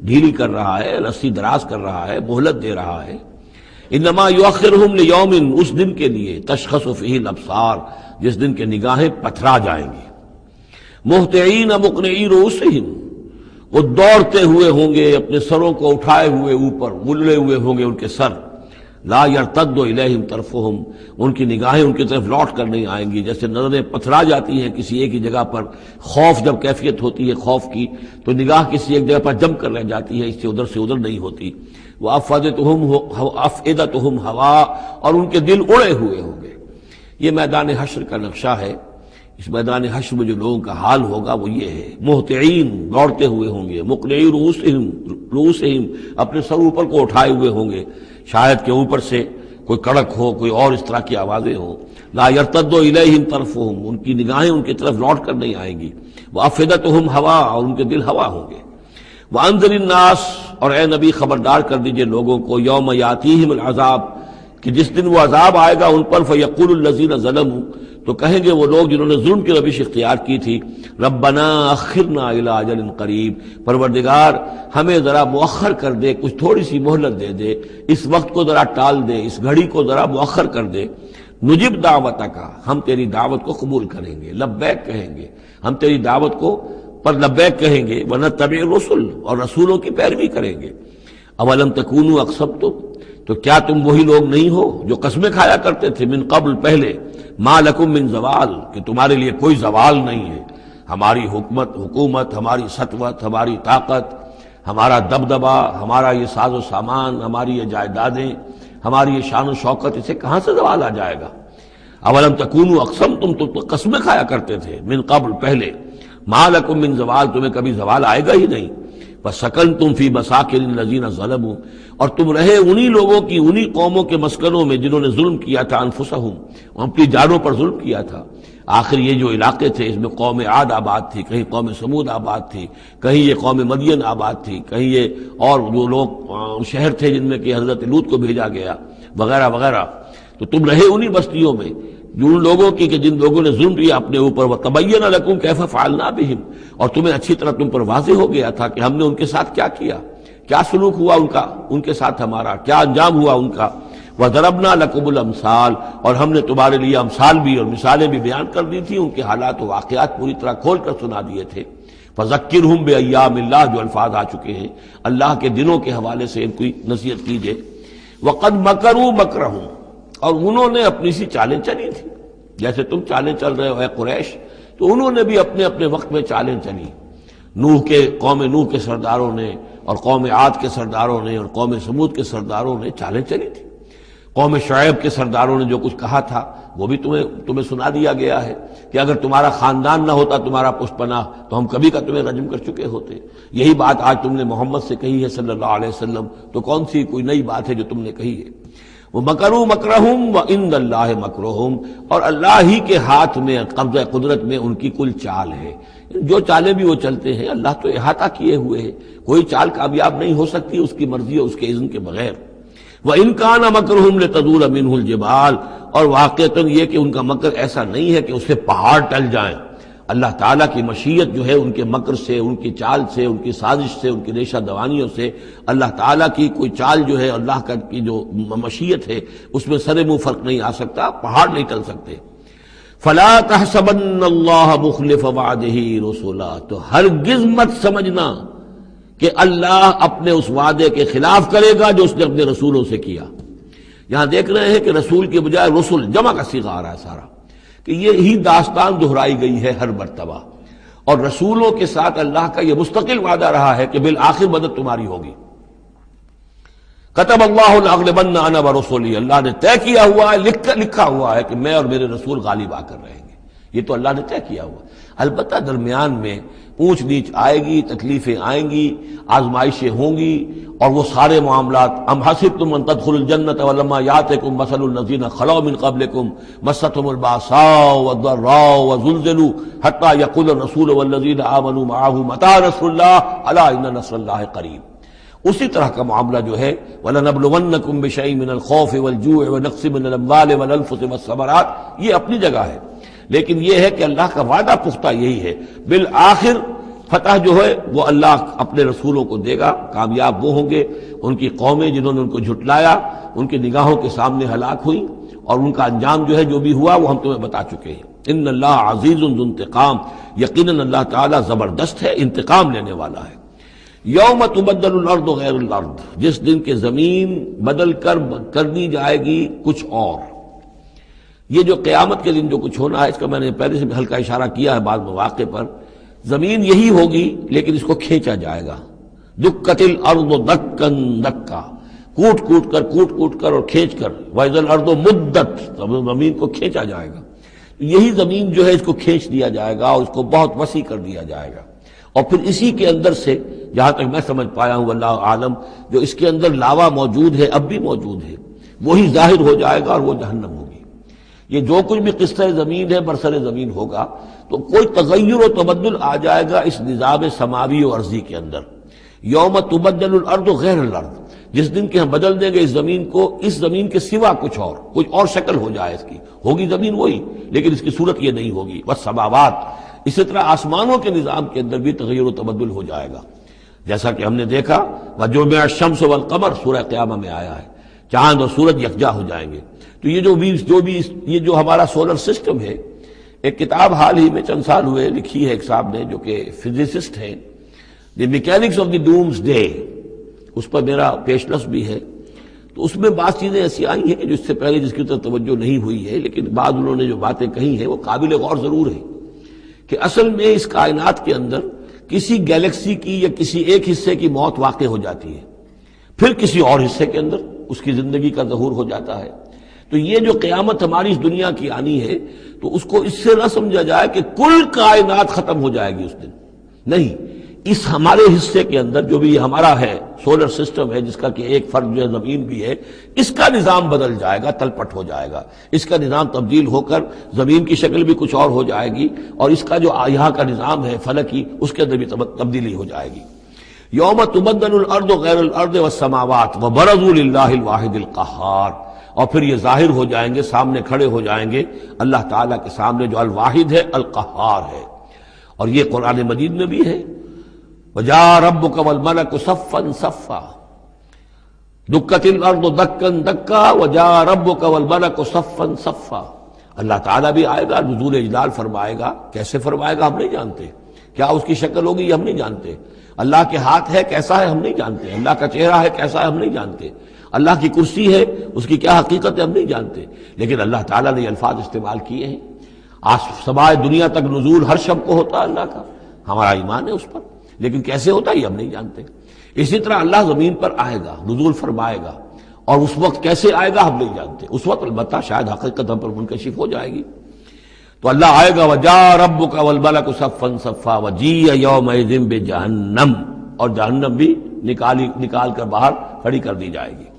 ڈھیلی کر رہا ہے، رسی دراز کر رہا ہے، مہلت دے رہا ہے. انما یؤخرہم لیوم، اس دن کے لیے تشخص فیہ الابصار، جس دن کے نگاہیں پتھرا جائیں گی. مہطعین مقنعی رؤوسہم، وہ دوڑتے ہوئے ہوں گے، اپنے سروں کو اٹھائے ہوئے اوپر، گلے ہوئے ہوں گے ان کے سر. لا یرتد الیہم طرفہم، ان کی نگاہیں ان کی طرف لوٹ کر نہیں آئیں گی. جیسے نظریں پتھرا جاتی ہیں کسی ایک ہی جگہ پر، خوف جب کیفیت ہوتی ہے خوف کی تو نگاہ کسی ایک جگہ پر جم کر رہ جاتی ہے، اس سے ادھر نہیں ہوتی. وَأَفْئِدَتُهُمْ ہوا، اور ان کے دل اڑے ہوئے ہوں گے. یہ میدان حشر کا نقشہ ہے. اس میدان حشر میں جو لوگوں کا حال ہوگا وہ یہ ہے، مہطعین، دوڑتے ہوئے ہوں گے، مقنعی رؤوسہم، اپنے سر اوپر کو اٹھائے ہوئے ہوں گے، شاید کہ اوپر سے کوئی کڑک ہو، کوئی اور اس طرح کی آوازیں ہوں. لا یرتد الیہم طرفہم، ان کی نگاہیں ان کی طرف لوٹ کر نہیں آئیں گی. وافئدتہم ہوا، اور ان کے دل ہوا ہوں گے. وانذر الناس، اور اے نبی خبردار کر دیجئے لوگوں کو، یوم یاتیہم العذاب، کہ جس دن وہ عذاب آئے گا ان پر، فیقول الذین ظلموا، تو کہیں گے وہ لوگ جنہوں نے ظلم کی روش اختیار کی تھی، ربنا اخرنا الی اجل قریب، پروردگار ہمیں ذرا مؤخر کر دے، کچھ تھوڑی سی مہلت دے دے، اس وقت کو ذرا ٹال دے، اس گھڑی کو ذرا مؤخر کر دے. نجب دعوتک، ہم تیری دعوت کو قبول کریں گے، لبیک کہیں گے، ہم تیری دعوت کو پر لبیک کہیں گے. ونتبع الرسل، اور رسولوں کی پیروی کریں گے. اولم تکونوا اقسمتم، تو کیا تم وہی لوگ نہیں ہو جو قسمیں کھایا کرتے تھے، من قبل، پہلے، ما لکم من زوال، کہ تمہارے لیے کوئی زوال نہیں ہے. ہماری حکومت، ہماری سطوت، ہماری طاقت، ہمارا دبدبا، ہمارا یہ ساز و سامان، ہماری یہ جائیدادیں، ہماری یہ شان و شوکت، اسے کہاں سے زوال آ جائے گا؟ اولم تکونوا اقسمتم، تم تو قسمیں کھایا کرتے تھے، من قبل، پہلے، ما لکم من زوال، تمہیں کبھی زوال آئے گا ہی نہیں. فسکنتم فی مساکن الذین ظلموا، اور تم رہے انہی لوگوں کی، انہی قوموں کے مسکنوں میں جنہوں نے ظلم کیا تھا، انفسہم، اپنی جانوں پر ظلم کیا تھا. آخر یہ جو علاقے تھے اس میں قوم عاد آباد تھی، کہیں قوم سمود آباد تھی، کہیں یہ قوم مدین آباد تھی، کہیں یہ اور جو لوگ شہر تھے جن میں کہ حضرت لوط کو بھیجا گیا، وغیرہ وغیرہ. تو تم رہے انہی بستیوں میں جو ان لوگوں کی کہ جن لوگوں نے ظلم کیا اپنے اوپر. وَتَبَيَّنَ لَكُمْ كَيْفَ فَعَلْنَا بِهِمْ، اور تمہیں اچھی طرح تم پر واضح ہو گیا تھا کہ ہم نے ان کے ساتھ کیا کیا، کیا سلوک ہوا ان کا، ان کے ساتھ ہمارا کیا انجام ہوا ان کا. وَضَرَبْنَا لَكُمُ الْأَمْثَالَ، اور ہم نے تمہارے لیے امثال بھی اور مثالیں بھی بیان کر دی تھی، ان کے حالات و واقعات پوری طرح کھول کر سنا دیے تھے. فَذَكِّرْهُمْ بِأَيَّامِ اللَّهِ، جو الفاظ آ چکے ہیں اللہ کے دنوں کے حوالے سے ان کی نصیحت کیجئے. وَقَدْ مَكَرُوا مَكْرَهُمْ، اور انہوں نے اپنی سی چالیں چلی تھی، جیسے تم چالیں چل رہے ہو اے قریش، تو انہوں نے بھی اپنے اپنے وقت میں چالیں چلی. قوم نوح کے سرداروں نے، اور قوم عاد کے سرداروں نے، اور قوم سمود کے سرداروں نے چالیں چلی تھی. قوم شعیب کے سرداروں نے جو کچھ کہا تھا وہ بھی تمہیں سنا دیا گیا ہے کہ اگر تمہارا خاندان نہ ہوتا، تمہارا پشت پناہ، تو ہم کبھی کا تمہیں رجم کر چکے ہوتے. یہی بات آج تم نے محمد سے کہی ہے صلی اللہ علیہ وسلم، تو کون سی کوئی نئی بات ہے جو تم نے کہی ہے. وَمَكَرُوا مَكْرَهُمْ وَعِندَ اللَّهِ مَكْرُهُمْ، اور اللہ ہی کے ہاتھ میں، قبضہ قدرت میں ان کی کل چال ہے. جو چالیں بھی وہ چلتے ہیں اللہ تو احاطہ کیے ہوئے ہے، کوئی چال کامیاب نہیں ہو سکتی اس کی مرضی اور اس کے اذن کے بغیر. وَإِنْ كَانَ مَكْرُهُمْ لِتَزُولَ مِنْهُ الْجِبَالُ، اور واقعتاً یہ کہ ان کا مکر ایسا نہیں ہے کہ اس سے پہاڑ ٹل جائیں. اللہ تعالیٰ کی مشیت جو ہے ان کے مکر سے، ان کی چال سے، ان کی سازش سے، ان کی ریشہ دوانیوں سے، اللہ تعالیٰ کی کوئی چال جو ہے، اللہ کی جو مشیت ہے اس میں سر منہ فرق نہیں آ سکتا، پہاڑ نہیں ٹل سکتے. فَلَا تَحْسَبَنَّ اللَّهَ مُخْلِفَ وَعْدِهِ رُسُلَهُ، تو ہرگز مت سمجھنا کہ اللہ اپنے اس وعدے کے خلاف کرے گا جو اس نے اپنے رسولوں سے کیا. یہاں دیکھ رہے ہیں کہ رسول کی بجائے رسل، جمع کا صیغہ آ رہا ہے سارا، کہ یہ ہی داستان دہرائی گئی ہے ہر مرتبہ. اور رسولوں کے ساتھ اللہ کا یہ مستقل وعدہ رہا ہے کہ بالآخر مدد تمہاری ہوگی. کتب اللہ لأغلبن انا ورسلی، اللہ نے طے کیا ہوا ہے، لکھا ہوا ہے کہ میں اور میرے رسول غالب آ کر رہیں گے. یہ تو اللہ نے طے کیا ہوا. البتہ درمیان میں اونچ نیچ آئے گی، تکلیفیں آئیں گی، آزمائشیں ہوں گی، اور وہ سارے معاملات. ام حسبتم ان تدخلوا الجنة ولما يأتكم مثل الذين خلوا من قبلكم مستهم البأساء والضراء وزلزلوا حتى يقول الرسول والذين آمنوا معه متى نصر الله ألا إن نصر الله قريب. اسی طرح کا معاملہ جو ہے وَلَنَبْلُوَنَّكُمْ بِشَيْءٍ مِّنَ الْخَوْفِ وَالْجُوعِ وَنَقْصٍ مِّنَ الْأَمْوَالِ وَالْأَنفُسِ وَالثَّمَرَاتِ، یہ اپنی جگہ ہے، لیکن یہ ہے کہ اللہ کا وعدہ پختہ یہی ہے، بالآخر فتح جو ہے وہ اللہ اپنے رسولوں کو دے گا، کامیاب وہ ہوں گے، ان کی قومیں جنہوں نے ان کو جھٹلایا ان کی نگاہوں کے سامنے ہلاک ہوئی، اور ان کا انجام جو ہے جو بھی ہوا وہ ہم تمہیں بتا چکے ہیں۔ ان اللہ عزیز ذو انتقام، یقیناً اللہ تعالیٰ زبردست ہے، انتقام لینے والا ہے۔ یوم تبدل الارض غیر الارض، جس دن کے زمین بدل کر دی جائے گی کچھ اور۔ یہ جو قیامت کے دن جو کچھ ہونا ہے اس کا میں نے پہلے سے ہلکا اشارہ کیا ہے بعض مواقع پر، زمین یہی ہوگی لیکن اس کو کھینچا جائے گا۔ دکت الارض دکن دکا، کوٹ کر اور کھینچ کر، وَإِذَا الْأَرْضُ مُدَّتْ، زمین کو کھینچا جائے گا۔ یہی زمین جو ہے اس کو کھینچ دیا جائے گا اور اس کو بہت وسیع کر دیا جائے گا، اور پھر اسی کے اندر سے جہاں تک میں سمجھ پایا ہوں واللہ عالم، جو اس کے اندر لاوا موجود ہے اب بھی موجود ہے، وہی ظاہر ہو جائے گا اور وہ جہنم ہوگی۔ یہ جو کچھ بھی قصہ زمین ہے برسر زمین ہوگا تو کوئی تغیر و تبدل آ جائے گا اس نظام سماوی و ارضی کے اندر۔ یوم تبدل الارض غیر الارض، جس دن کے ہم بدل دیں گے اس زمین کو، اس زمین کے سوا کچھ اور شکل ہو جائے اس کی، ہوگی زمین وہی لیکن اس کی صورت یہ نہیں ہوگی۔ والسماوات، اسی طرح آسمانوں کے نظام کے اندر بھی تغیر و تبدل ہو جائے گا، جیسا کہ ہم نے دیکھا وَجُمِعَ الشَّمْسُ وَالْقَمَرُ سورہ قیامہ میں آیا ہے، چاند اور سورج یکجا ہو جائیں گے۔ تو یہ جو ہمارا سولر سسٹم ہے، ایک کتاب حال ہی میں چند سال ہوئے لکھی ہے ایک صاحب نے جو کہ فزسسٹ ہیں، the mechanics of the doomsday, اس پر میرا پیشنس بھی ہے۔ تو اس میں بعض چیزیں ایسی آئی ہیں کہ جو اس سے پہلے جس کی طرف توجہ نہیں ہوئی ہے، لیکن بعض انہوں نے جو باتیں کہی ہیں وہ قابل غور ضرور ہے کہ اصل میں اس کائنات کے اندر کسی گیلیکسی کی یا کسی ایک حصے کی موت واقع ہو جاتی ہے، پھر کسی اور حصے کے اندر اس کی زندگی کا ظہور ہو جاتا ہے۔ تو یہ جو قیامت ہماری اس دنیا کی آنی ہے تو اس کو اس سے نہ سمجھا جائے کہ کل کائنات ختم ہو جائے گی اس دن، نہیں، اس ہمارے حصے کے اندر جو بھی ہمارا ہے سولر سسٹم ہے، جس کا کہ ایک فرد جو ہے زمین بھی ہے، اس کا نظام بدل جائے گا، تلپٹ ہو جائے گا، اس کا نظام تبدیل ہو کر زمین کی شکل بھی کچھ اور ہو جائے گی، اور اس کا جو یہاں کا نظام ہے فلکی، اس کے اندر بھی تبدیلی ہو جائے گی۔ یوم تبدل الارض غیر الارض والسماوات وبرزوا للہ الواحد القہار، اور پھر یہ ظاہر ہو جائیں گے، سامنے کھڑے ہو جائیں گے اللہ تعالیٰ کے سامنے جو الواحد ہے، القہار ہے۔ اور یہ قرآن مجید میں بھی ہے، وَجَاءَ رَبُّكَ وَالْمَلَكُ صَفًّا صَفًّا، دُكَّتِ الْأَرْضُ دَكًّا دَكًّا وَجَاءَ رَبُّكَ وَالْمَلَكُ صَفًّا صَفًّا، اللہ تعالیٰ بھی آئے گا، نزول اجلال فرمائے گا، کیسے فرمائے گا ہم نہیں جانتے، کیا اس کی شکل ہوگی یہ ہم نہیں جانتے، اللہ کے ہاتھ ہے کیسا ہے ہم نہیں جانتے، اللہ کا چہرہ ہے کیسا ہے ہم نہیں جانتے، اللہ کی کرسی ہے اس کی کیا حقیقت ہے ہم نہیں جانتے، لیکن اللہ تعالیٰ نے یہ الفاظ استعمال کیے ہیں۔ سمائے دنیا تک نزول ہر شب کو ہوتا ہے اللہ کا، ہمارا ایمان ہے اس پر، لیکن کیسے ہوتا ہے یہ ہم نہیں جانتے۔ اسی طرح اللہ زمین پر آئے گا، نزول فرمائے گا، اور اس وقت کیسے آئے گا ہم نہیں جانتے، اس وقت البتہ شاید حقیقت ہم پر منکشف ہو جائے گی۔ تو اللہ آئے گا وَجَاءَ رَبُّكَ وَالْمَلَكُ صَفًّا صَفًّا وَجِيءَ يَوْمَئِذٍ بِجَهَنَّمَ، اور جہنم بھی نکال کر باہر کھڑی کر دی جائے گی۔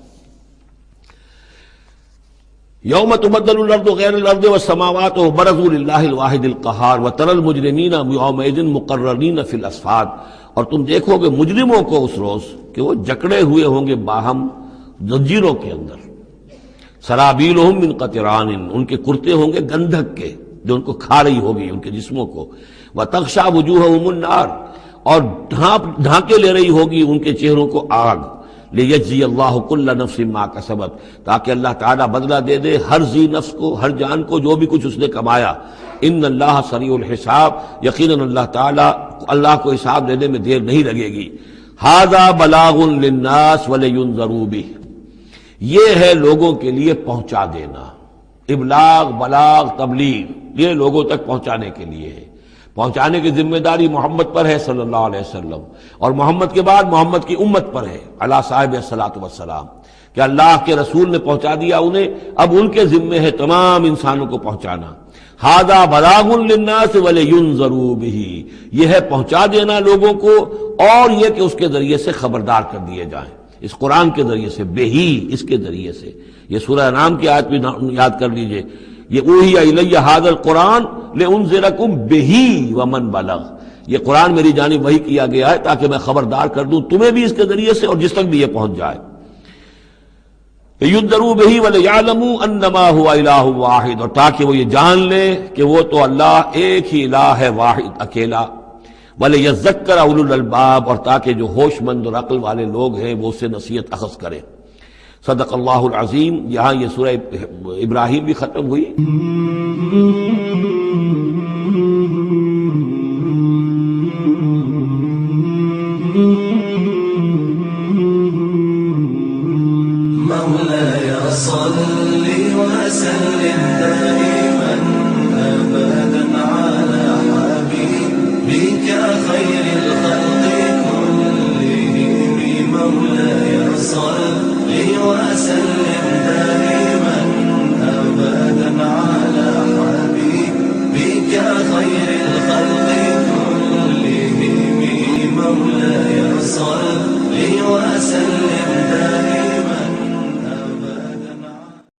یوم تبدل الارض غیر الارض والسماوات وبرزوا للہ الواحد القہار وتری المجرمین یومئذ مقرنین فی الاصفاد، اور تم دیکھو گے مجرموں کو اس روز کہ وہ جکڑے ہوئے ہوں گے باہم زنجیروں کے اندر، سرابیلہم من قطران، ان کے کرتے ہوں گے گندھک کے جو ان کو کھا رہی ہوگی ان کے جسموں کو، وتغشی وجوہہم النار، اور ڈھانکے لے رہی ہوگی ان کے چہروں کو آگ، لیجزی اللہ کل نفس ما کسبت، تاکہ اللہ تعالیٰ بدلہ دے دے ہر ذی نفس کو، ہر جان کو جو بھی کچھ اس نے کمایا۔ ان اللہ سریع الحساب، یقیناً اللہ تعالیٰ اللہ کو حساب دینے میں دیر نہیں لگے گی۔ ھذا بلاغ للناس ولینذروا بہ، یہ ہے لوگوں کے لیے پہنچا دینا، ابلاغ، بلاغ، تبلیغ، یہ لوگوں تک پہنچانے کے لیے ہے۔ پہنچانے کی ذمہ داری محمد پر ہے صلی اللہ علیہ وسلم، اور محمد کے بعد محمد کی امت پر ہے علی صاحب الصلاۃ والسلام، کہ اللہ کے رسول نے پہنچا دیا انہیں، اب ان کے ذمے ہے تمام انسانوں کو پہنچانا۔ ھذا بلاغ للناس ولینذروا بہ، یہ ہے پہنچا دینا لوگوں کو، اور یہ کہ اس کے ذریعے سے خبردار کر دیے جائیں، اس قرآن کے ذریعے سے، بہی، اس کے ذریعے سے۔ یہ سورہ انعام کی آیت بھی یاد کر لیجئے، یہ اوحی الی ھذا القرآن لانذرکم بہ ومن بلغ، یہ قرآن میری جانب وحی کیا گیا ہے تاکہ میں خبردار کر دوں تمہیں بھی اس کے ذریعے سے اور جس تک بھی یہ پہنچ جائے. یُنذَرُوا بِهِ وَلِيَعْلَمُوا أَنَّمَا هُوَ إِلَٰهٌ وَاحِدٌ، اور تاکہ وہ یہ جان لے کہ وہ تو اللہ ایک ہی الہ ہے، واحد اکیلا. وَلِيَذَّكَّرَ أُولُو الْأَلْبَابِ، اور تاکہ جو ہوش مند اور عقل والے لوگ ہیں وہ اس سے نصیحت اخذ کریں. صدق اللہ العظیم. یہاں یہ سورہ ابراہیم بھی ختم ہوئی. مولاي صل وسلم دائما أبدا على حبيبك خير